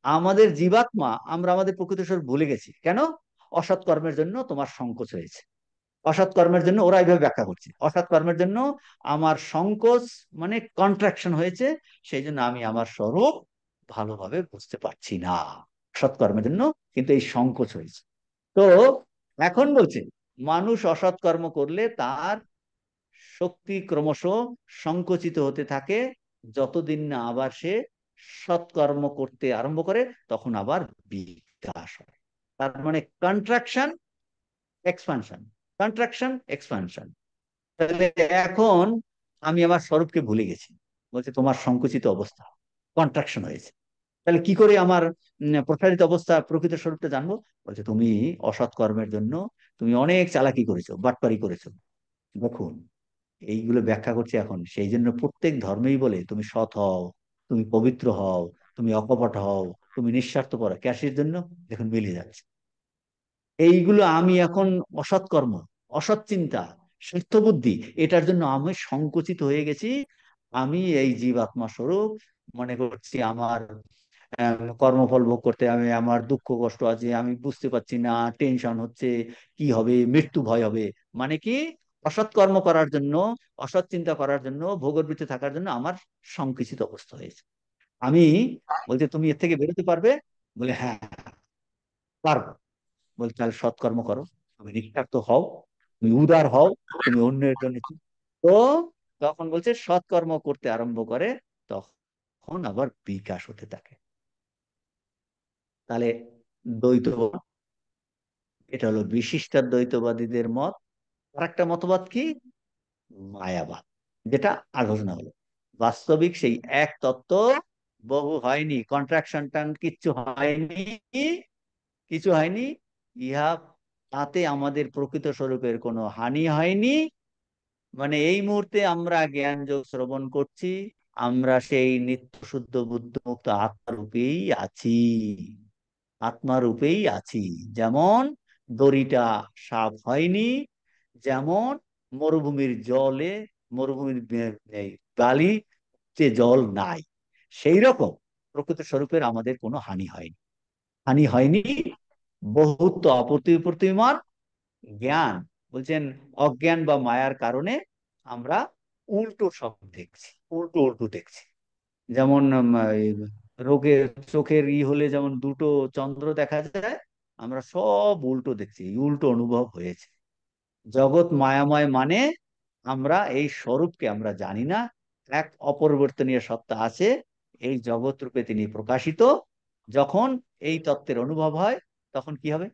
আমাদের জীবাত্মা, আমরা আমাদের প্রকৃত স্বরূপ ভুলে গেছি কেন, অসৎ কর্মের জন্য তোমার সংকোচ হয়েছে। অসৎ কর্মের জন্য, ওরা এইভাবে ব্যাখ্যা করছে, অসৎ কর্মের জন্য আমার সংকোচ মানে কন্ট্রাকশন হয়েছে, সেই জন্য আমি আমার স্বরূপ ভালোভাবে বুঝতে পারছি না। অসৎ কর্মের জন্য কিন্তু এই সংকোচ হয়েছে। তো এখন বলছে মানুষ অসৎ কর্ম করলে তার শক্তি ক্রমশ সংকুচিত হতে থাকে, যতদিন না আবার সে সৎকর্ম করতে আরম্ভ করে, তখন আবার বিকাশ হয়। তার মানে কন্ট্রাকশন, এক্সপানশন, কন্ট্রাকশন, এক্সপানশন। তাহলে এখন আমি আমার স্বরূপকে ভুলে গেছি, বলছে তোমার সংকুচিত অবস্থা, কন্ট্রাকশন হয়েছে। তাহলে কি করে আমার প্রসারিত অবস্থা প্রকৃত স্বরূপটা জানবো, বলছে তুমি অসৎ কর্মের জন্য তুমি অনেক চালাকি করেছো, বাটপারি করেছো। দেখুন এইগুলো ব্যাখ্যা করছে এখন, সেই জন্য প্রত্যেক ধর্মেই বলে তুমি সৎ হও, তুমি পবিত্র হও, তুমি অকপট হও, তুমি নিঃস্বার্থপর, ক্যাশের জন্য দেখুন মিলে যাচ্ছে। এইগুলো আমি এখন অসৎ কর্ম, অসৎ চিন্তা, স্বার্থ বুদ্ধি, এটার জন্য আমি সংকুচিত হয়ে গেছি। আমি এই জীবাত্মা স্বরূপ মনে করছি আমার কর্মফল ভোগ করতে, আমি আমার দুঃখ কষ্ট আছে, আমি বুঝতে পারছি না, টেনশন হচ্ছে, কি হবে, মৃত্যু ভয় হবে। মানে কি, অসৎ কর্ম করার জন্য, অসৎ চিন্তা করার জন্য, ভোগের ভিতরে থাকার জন্য আমার সংকুচিত অবস্থা হয়েছে। আমি বলতে তুমি এর থেকে বেরোতে পারবে, বলে হ্যাঁ পারবো। বলছে তাহলে সৎকর্ম করো, তুমি নিঃস্বার্থ হও, তুমি উদার হও, তুমি অন্যের জন্য তো, তখন বলছে সৎকর্ম করতে আরম্ভ করে, তখন আবার বিকাশ হতে থাকে। তাহলে দ্বৈত, এটা হলো বিশিষ্টাদ্বৈতবাদীদের মত। আর একটা মতবাদ কি, মায়াবাদ, যেটা আলোচনা হলো। বাস্তবিক সেই এক তত্ত্ব, বহু হয়নি, কন্ট্রাকশন টান কিচ্ছু হয়নি, কিছু হয়নি, ইহা, তাতে আমাদের প্রকৃত স্বরূপের কোনো হানি হয়নি। মানে এই মুহূর্তে আমরা জ্ঞান যোগ শ্রবণ করছি, আমরা সেই নিত্য শুদ্ধ বুদ্ধ মুক্ত আত্মারূপেই আছি, আত্মারূপেই আছি। যেমন দড়িটা সাফ হয়নি, যেমন মরুভূমির জলে, মরুভূমির এই বালিতে জল নাই, সেই রকম প্রকৃত স্বরূপের আমাদের কোনো হানি হয়নি, হানি হয়নি। বহুত অপ্রতিমান জ্ঞান, বলছেন অজ্ঞান বা মায়ার কারণে আমরা উল্টো সব দেখছি, উল্টো উল্টো দেখছি। যেমন এই রোগের, চোখের হলে যেমন দুটো চন্দ্র দেখা যায়, আমরা সব উল্টো দেখছি, এই উল্টো অনুভব হয়েছে। জগৎ মায়াময় মানে আমরা এই স্বরূপকে আমরা জানি না। এক অপরিবর্তনীয় সত্তা আছে, এই জগৎ রূপে তিনি প্রকাশিত। যখন এই তত্ত্বের অনুভব হয়, তখন কি হবে,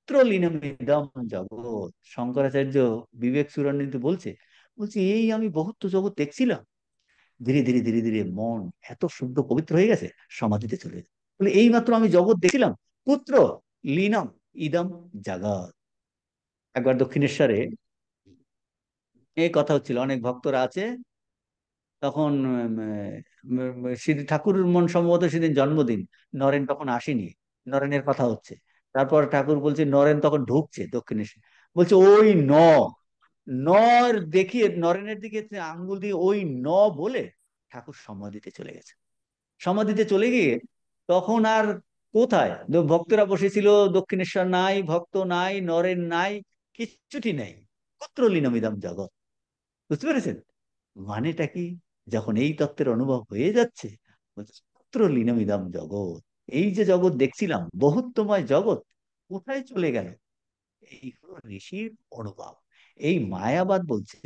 ত্রলীনমিদম জগৎ। শঙ্করাচার্য বিবেক চূড়ামণিতে বলছে, বলছে এই আমি বহুত জগৎ দেখছিলাম, ধীরে ধীরে ধীরে ধীরে মন এত শুদ্ধ পবিত্র হয়ে গেছে, সমাধিতে চলে গেছে। বলে এই মাত্র আমি জগৎ দেখছিলাম, পুত্র লীনম ইদম জগৎ। একবার দক্ষিণেশ্বরে এই কথা হচ্ছিল, অনেক ভক্তরা আছে তখন। শ্রী ঠাকুর মন সম্ভবত সেদিন জন্মদিন, নরেন তখন আসেনি, নরেনের কথা হচ্ছে। তারপর ঠাকুর বলছে, নরেন তখন ঢুকছে দক্ষিণেশ্বর, বলছে ওই নর দেখিয়ে নরেনের দিকে আঙ্গুল দিয়ে ওই বলে ঠাকুর সমাধিতে চলে গেছে। সমাধিতে চলে গিয়ে তখন আর কোথায় ভক্তরা বসেছিল, দক্ষিণেশ্বর নাই, ভক্ত নাই, নরেন নাই, কিচ্ছুটি নাই। কুত্র লীনমিদম জগৎ। বুঝতে পেরেছেন মানেটা কি? যখন এই তত্ত্বের অনুভব হয়ে যাচ্ছে, বলছে, কুত্র লীনমিদম জগৎ, এই যে জগৎ দেখছিলাম, বহুত্বময় জগৎ কোথায় চলে গেল? এই হলো ঋষির অনুভব। এই মায়াবাদ বলছে,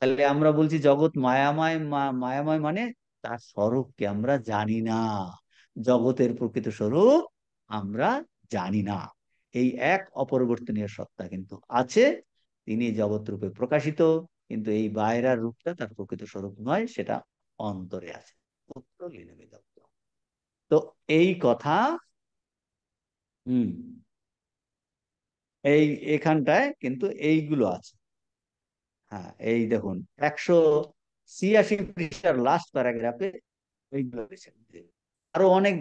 তাহলে আমরা বলছি জগৎ মায়াময়, মায়াময় মানে তার স্বরূপকে আমরা জানি না। জগতের প্রকৃত স্বরূপ আমরা জানি না। এই এক অপরিবর্তনীয় সত্তা কিন্তু আছে, তিনি জগৎ রূপে প্রকাশিত, কিন্তু এই বাইরের রূপটা তার প্রকৃত স্বরূপ নয়, সেটা অন্তরে আছে। পুত্র লীনবিদগ্ধ। তো এই কথা, হম, এই এখানটায় কিন্তু এইগুলো আছে। হ্যাঁ, এই দেখুন 186 পৃষ্ঠার লাস্ট প্যারাগ্রাফে এইগুলো লিখেছেন যে, আরো অনেক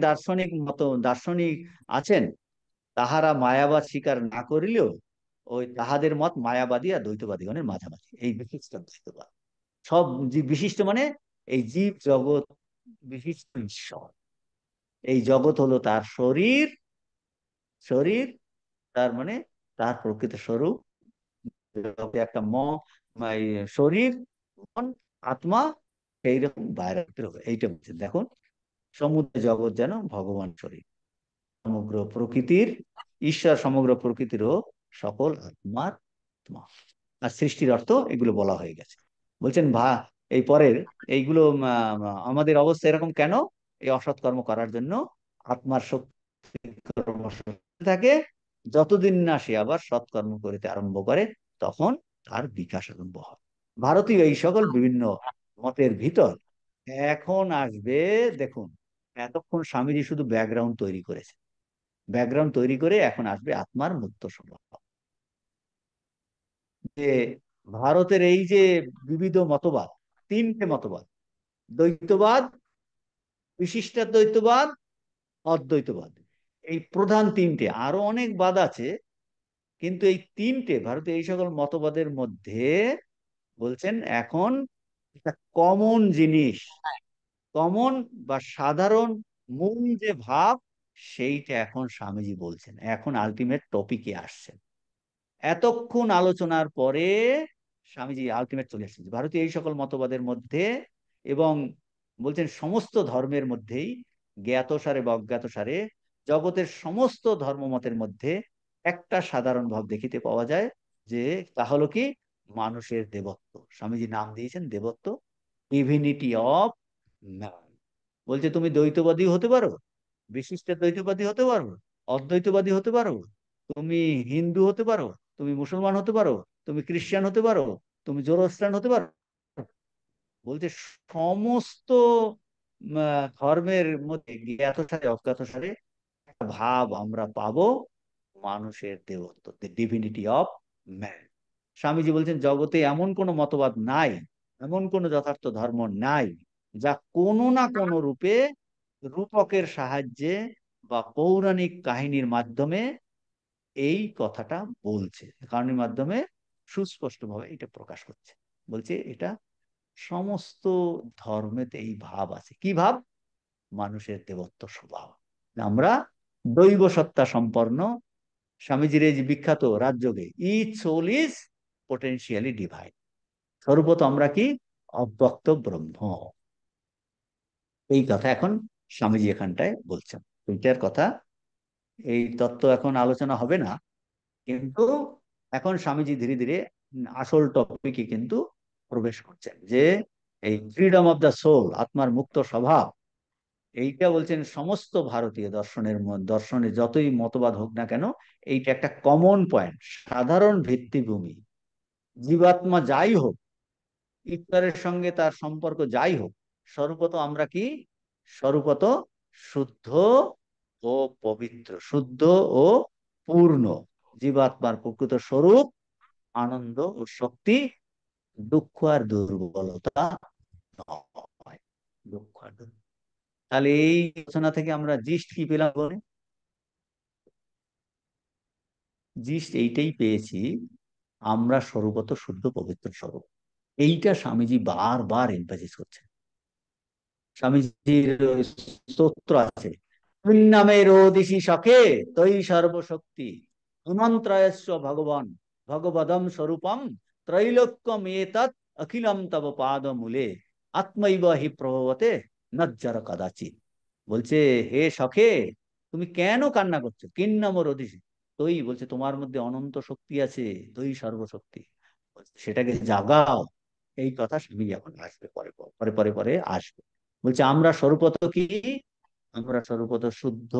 দার্শনিক আছেন, তাহারা মায়াবাদ স্বীকার না করিলেও ওই তাহাদের মত মায়াবাদী আর দ্বৈতবাদীগণের মাঝামাঝি, এই বিশিষ্ট দ্বৈতবাদ। সব বিশিষ্ট মানে এই জীব জগৎ বিশিষ্ট ঈশ্বর, এই জগৎ হলো তার শরীর, শরীর তার মানে তার প্রকৃত স্বরূপ, একটা এই শরীর, মন, আত্মা, এইরকম বাইরে এইটা বলছে। দেখুন, সমুদ্র জগৎ যেন ভগবান শরীর, সমগ্র প্রকৃতির ঈশ্বর, সমগ্র প্রকৃতিরও সকল আত্মার আত্মা। আর সৃষ্টির অর্থ এগুলো বলা হয়ে গেছে। বলছেন এই পরের এইগুলো আমাদের অবস্থা এরকম কেন? এই অসৎ কর্ম করার জন্য আত্মার শক্তি ক্রমশ থাকে, যতদিন না সে আবার সৎকর্ম করিতে আরম্ভ করে, তখন তার বিকাশ আরম্ভ হয়। ভারতীয় এই সকল বিভিন্ন মতের ভিতর এখন আসবে, দেখুন, এতক্ষণ স্বামীজি শুধু ব্যাকগ্রাউন্ড তৈরি করেছে, ব্যাকগ্রাউন্ড তৈরি করে এখন আসবে আত্মার মুক্ত স্বভাব। যে ভারতের এই যে বিবিধ মতবাদ, তিনটে মতবাদ, দ্বৈতবাদ, বিশিষ্টাদ্বৈতবাদ, অদ্বৈতবাদ, এই প্রধান তিনটে, আরো অনেক বাদ আছে, কিন্তু এই তিনটে ভারতের এই সকল মতবাদের মধ্যে বলছেন এখন একটা কমন জিনিস, কমন বা সাধারণ মূল যে ভাব, সেইটা এখন স্বামীজি বলছেন, এখন আলটিমেট টপিকে আসছেন। এতক্ষণ আলোচনার পরে স্বামীজি আলটিমেট চলে এসেছে ভারতীয় এই সকল মতবাদের মধ্যে, এবং বলছেন সমস্ত ধর্মের মধ্যেই জ্ঞাতসারে বা অজ্ঞাতসারে জগতের সমস্ত ধর্মমতের মধ্যে একটা সাধারণ ভাব দেখিতে পাওয়া যায়, যে তা হলো কি? মানুষের দেবত্ব। স্বামীজি নাম দিয়েছেন দেবত্ব, ডিভিনিটি অফ ম্যান। বলছে তুমি দ্বৈতবাদী হতে পারো, বিশিষ্ট দ্বৈতবাদী হতে পারো, অদ্বৈতবাদী হতে পারো, তুমি হিন্দু হতে পারো, তুমি মুসলমান হতে পারো, তুমি খ্রিস্টান হতে পারো, তুমি জোরস্টান হতে পারো। বলছে সমস্ত ধর্মের মধ্যে জ্ঞাত সারে অজ্ঞাত সারে একটা ভাব আমরা পাবো, মানুষের দেবত্ব, the divinity of man. Swamiji বলছেন জগতে এমন কোনো মতবাদ নাই, এমন কোনো যথার্থ ধর্ম নাই, যা কোনো না কোনো রূপে, রূপকের সাহায্যে বা পৌরাণিক কাহিনীর মাধ্যমে এই কথাটা বলছে, কারণের মাধ্যমে সুস্পষ্টভাবে এটা প্রকাশ করছে। বলছে এটা সমস্ত ধর্মেতে এই ভাব আছে। কি ভাব? মানুষের দেবত্ব স্বভাব, আমরা দৈব সত্তা সম্পন্ন। স্বামীজির এই যে বিখ্যাত রাজযোগে, each soul is potentially divine, স্বরূপত আমরা কি? অব্যক্ত ব্রহ্ম। এই কথা এখন স্বামীজি এখানটায় বলছেন, ওইটার কথা, এই তত্ত্ব এখন আলোচনা হবে না, কিন্তু এখন স্বামীজি ধীরে ধীরে আসল টপিকে কিন্তু প্রবেশ করছেন, যে এই ফ্রিডম অফ দ্য সোল, আত্মার মুক্ত স্বভাব, এইটা বলছেন সমস্ত ভারতীয় দর্শনে যতই মতবাদ হোক না কেন, এইটা একটা কমন পয়েন্ট, সাধারণ ভিত্তিভূমি। জীবাত্মা যাই হোক, ঈশ্বরের সঙ্গে তার সম্পর্ক যাই হোক, স্বরূপত আমরা কি? স্বরূপত শুদ্ধ ও পবিত্র, শুদ্ধ ও পূর্ণ। জীবাত্মার প্রকৃত স্বরূপ আনন্দ ও শক্তি, দুঃখ আর দুর্বলতা নয়। দুঃখ আর দুর্বলতা। তাহলে এই আলোচনা থেকে আমরা জিস্ট কি পেলাম বলে? জিস্ট এইটাই পেয়েছি, আমরা স্বরূপত শুদ্ধ পবিত্র স্বরূপ। এইটা স্বামীজি বারবার এমফাসিস করছে। স্বামীজির স্তোত্র আছে, তুই নামে রোদিসি সখে তৈ সর্বশক্তি, হিমন্ত্রয়স্য ভগবান ভগবদম স্বরূপম, ত্রৈলোক্যম এতৎ অখিলম তব পাদ মূলে, আত্মৈব হি প্রভবতে নজ্জর কদাচিৎ। বলছে, হে সখে, তুমি কেন কান্না করছো? কিন্নম রোদিসি, তৈ বলছে তোমার মধ্যে অনন্ত শক্তি আছে, তৈ সর্বশক্তি, সেটাকে জাগাও। এই কথা স্বামীজি এখন আসবে, পরে পরে পরে পরে আসবে। বলছে আমরা স্বরূপত কি? আমরা স্বরূপত শুদ্ধ,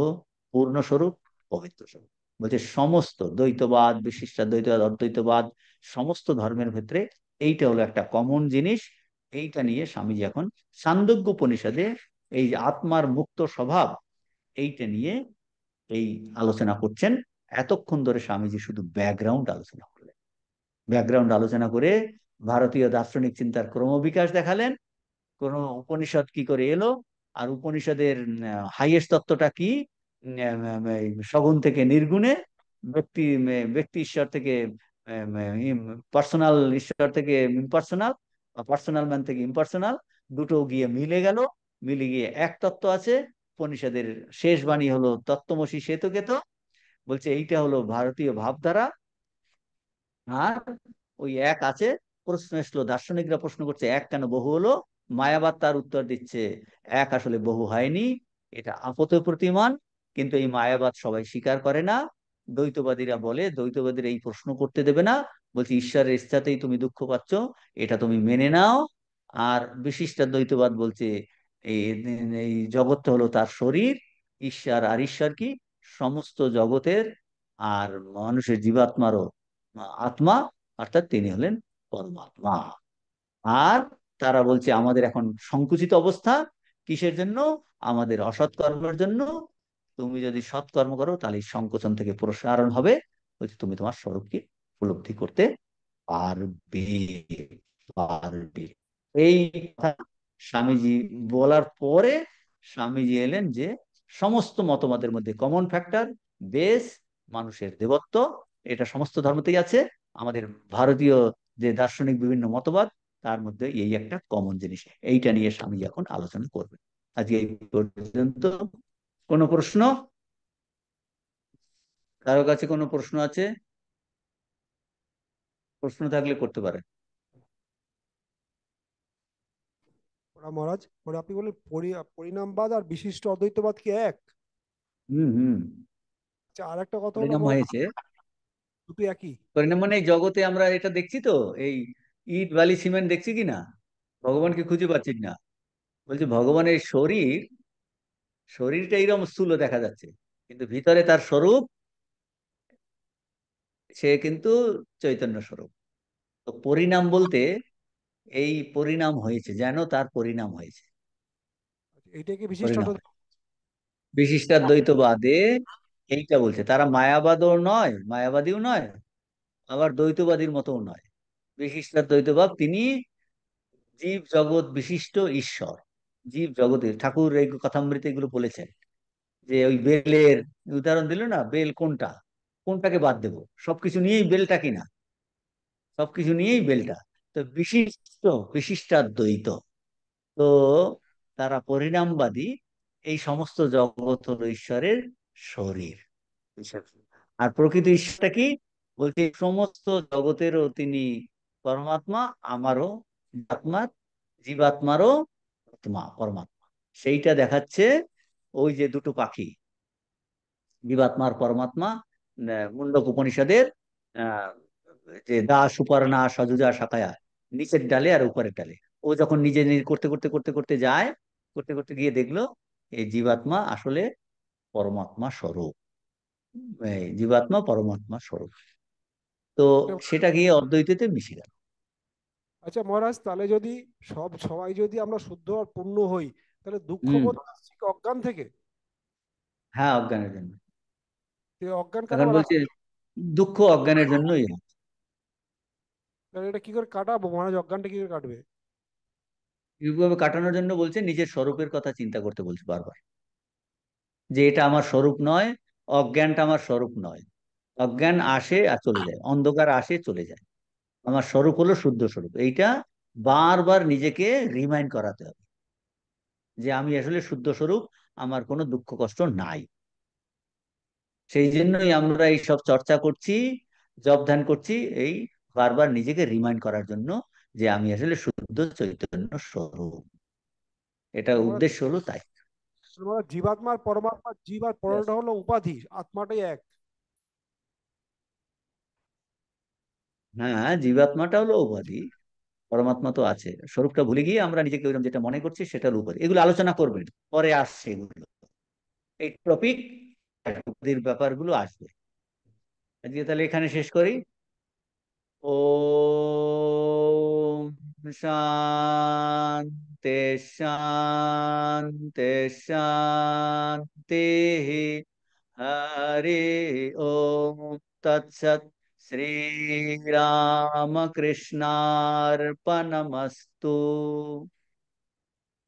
পূর্ণ স্বরূপ, পবিত্র স্বরূপ। বলছে সমস্ত দ্বৈতবাদ, বিশিষ্টাদ্বৈতবাদ, অদ্বৈতবাদ, সমস্ত ধর্মের ক্ষেত্রে এইটা হলো একটা কমন জিনিস। এইটা নিয়ে স্বামীজি এখন ছান্দোগ্য উপনিষদে এই যে আত্মার মুক্ত স্বভাব, এইটা নিয়ে এই আলোচনা করছেন। এতক্ষণ ধরে স্বামীজি শুধু ব্যাকগ্রাউন্ড আলোচনা করলেন, ব্যাকগ্রাউন্ড আলোচনা করে ভারতীয় দার্শনিক চিন্তার ক্রমবিকাশ দেখালেন, কোন উপনিষদ কি করে এলো, আর উপনিষদের হাইয়েস্ট তত্ত্বটা কি, এই সগুণ থেকে নির্গুণে, ব্যক্তি ব্যক্তি ঈশ্বর থেকে পার্সোনাল ঈশ্বর থেকে ইম্পার্সোনাল, পার্সোনাল ম্যান থেকে ইম্পার্সোনাল, দুটো গিয়ে মিলে গেল, মিলে গিয়ে এক তত্ত্ব আছে। উপনিষদের শেষ বাণী হলো তত্ত্বমসি শ্বেতকেত। বলছে এইটা হলো ভারতীয় ভাবধারা। আর ওই এক আছে, প্রশ্ন এসলো, দার্শনিকরা প্রশ্ন করছে এক কেন বহু হলো? মায়াবাদ তার উত্তর দিচ্ছে, এক আসলে বহু হয়নি, এটা আপত প্রতিমান, কিন্তু এই মায়াবাদ সবাই স্বীকার করে না। দ্বৈতবাদীরা বলে, দ্বৈতবাদীরা এই প্রশ্ন করতে দেবে না, বলছে ঈশ্বরের ইচ্ছাতেই তুমি দুঃখ পাচ্ছ, এটা তুমি মেনে নাও। আর বিশিষ্ট দ্বৈতবাদ বলছে এই এই জগৎ হলো তার শরীর, ঈশ্বর, আর ঈশ্বর কি? সমস্ত জগতের আর মানুষের জীবাত্মারও আত্মা, অর্থাৎ তিনি হলেন পরমাত্মা। আর তারা বলছে আমাদের এখন সংকুচিত অবস্থা, কিসের জন্য? আমাদের অসৎ কর্মের জন্য। তুমি যদি সৎকর্ম করো তাহলে এই সংকোচন থেকে প্রসারণ হবে। বলছে তুমি তোমার স্বরূপকে উপলব্ধি করতে পারবে, পারবে। এই কথা স্বামীজি বলার পরে স্বামীজি এলেন যে সমস্ত মতবাদের মধ্যে কমন ফ্যাক্টর, বেস, মানুষের দেবত্ব, এটা সমস্ত ধর্মতেই আছে। আমাদের ভারতীয় যে দার্শনিক বিভিন্ন মতবাদ, তার মধ্যে এই একটা কমন জিনিস। এইটা নিয়ে স্বামীজি এখন আলোচনা করবেন। আজকে এই পর্যন্ত। কোনো প্রশ্ন? কারো কাছে কোনো প্রশ্ন আছে? প্রশ্ন থাকলে করতে পারেন। ওরা মহারাজ, ওরা আপনি বলেন পরিণামবাদ আর বিশিষ্ট অদ্বৈতবাদ কি এক? হুম, হুম। আচ্ছা, আর একটা কথা হলো পরিণাম মহারাজ, হয়েছে। দুটো একই? পরিণাম মানে এই জগতে আমরা এটা দেখছি তো, এই ইট বালি সিমেন্ট দেখছি কি না, ভগবানকে খুঁজে পাচ্ছি না। বলছে ভগবানের শরীর, শরীরটা এইরকম স্থূল দেখা যাচ্ছে, কিন্তু ভিতরে তার স্বরূপ, সে কিন্তু চৈতন্য স্বরূপ। তো পরিণাম বলতে এই পরিণাম হয়েছে, যেন তার পরিণাম হয়েছে। এইটা কি বিশিষ্ট পরিণাম বিশিষ্টাদ্বৈতবাদে এইটা বলছে, তারা মায়াবাদও নয়, মায়াবাদীও নয়, আবার দ্বৈতবাদীর মতও নয়। বিশিষ্টাদ্বৈতবাদ তিনি জীব জগৎ বিশিষ্ট ঈশ্বর। জীব জগতের ঠাকুর এই কথামৃতে এগুলো বলেছেন, যে ওই বেলের উদাহরণ দিল না, বেল কোনটা, কোনটাকে বাদ দেব, সবকিছু নিয়েই বেলটা কিনা, সবকিছু নিয়েই বেলটা। তো বিশিষ্ট, বিশিষ্টাদ্বৈত, তো তারা পরিণামবাদী। এই সমস্ত জগৎ হলো ঈশ্বরের শরীর। আর প্রকৃত ঈশ্বরটা কি? বলছে এই সমস্ত জগতেরও তিনি পরমাত্মা, আমারও আত্মার, জীবাত্মারও আত্মা পরমাত্মা। সেইটা দেখাচ্ছে ওই যে দুটো পাখি, জীবাত্মার পরমাত্মা, মুন্ডক উপনিষদের আহ যে দা সুপর্ণা সজুজা সাকায়া, নিচের ডালে আর উপরের ডালে। ও যখন নিজে নিজে করতে করতে করতে করতে যায়, করতে করতে গিয়ে দেখলো এই জীবাত্মা আসলে পরমাত্মা স্বরূপ, এই জীবাত্মা পরমাত্মা স্বরূপ। তো সেটা গিয়ে অদ্বৈততে মিশে গেল। আচ্ছা মহারাজ, তাহলে যদি সবাই যদি আমরা শুদ্ধ আর পূর্ণ হই, তাহলে দুঃখ হুম। বোধ আসছে কি অজ্ঞান থেকে? হ্যাঁ, অজ্ঞানের জন্য। তো এই অজ্ঞান এখন কাটাবার বলছে দুঃখ অজ্ঞানের জন্যই হয়। তাহলে এটা কি করে কাটাবো মহারাজ? অজ্ঞানটা কি করে কাটবে? এইভাবে কাটানোর জন্য বলছে নিজের স্বরূপের কথা চিন্তা করতে বলছে বারবার, যে এটা আমার স্বরূপ নয়, অজ্ঞানটা আমার স্বরূপ নয়। অজ্ঞান আসে আর চলে যায়, অন্ধকার আসে চলে যায়, আমার স্বরূপ হলো শুদ্ধ স্বরূপ। এইটা বারবার নিজেকে রিমাইন্ড করাতে হবে যে আমি আসলে শুদ্ধ স্বরূপ, আমার কোনো দুঃখ কষ্ট নাই। সেই জন্যই আমরা এই সব চর্চা করছি, জপ ধ্যান করছি, এই বারবার নিজেকে রিমাইন্ড করার জন্য যে আমি আসলে শুদ্ধ চৈতন্য স্বরূপ। এটা আমরা উদ্দেশ্য হলো তাই। আমরা জীবাত্মার পরমাত্মা, জীব আর পরটা হলো উপাধি, আত্মাটাই এক। হ্যাঁ, জীবাত্মাটা হলো উপাধি, পরমাত্মা তো আছে। স্বরূপটা ভুলে গিয়ে আমরা নিজেকে ওইরকম যেটা মনে করছি সেটা হলো উপাধি। এগুলো আলোচনা করবেন, পরে আসছে এগুলো, এই টপিক উপাধির ব্যাপারগুলো আসবে। আজকে তাহলে এখানে শেষ করি। ওম শান্তি শান্তি শান্তি। হরি ওম তৎসৎ। শ্রীরামকৃষ্ণার্পণমস্তু।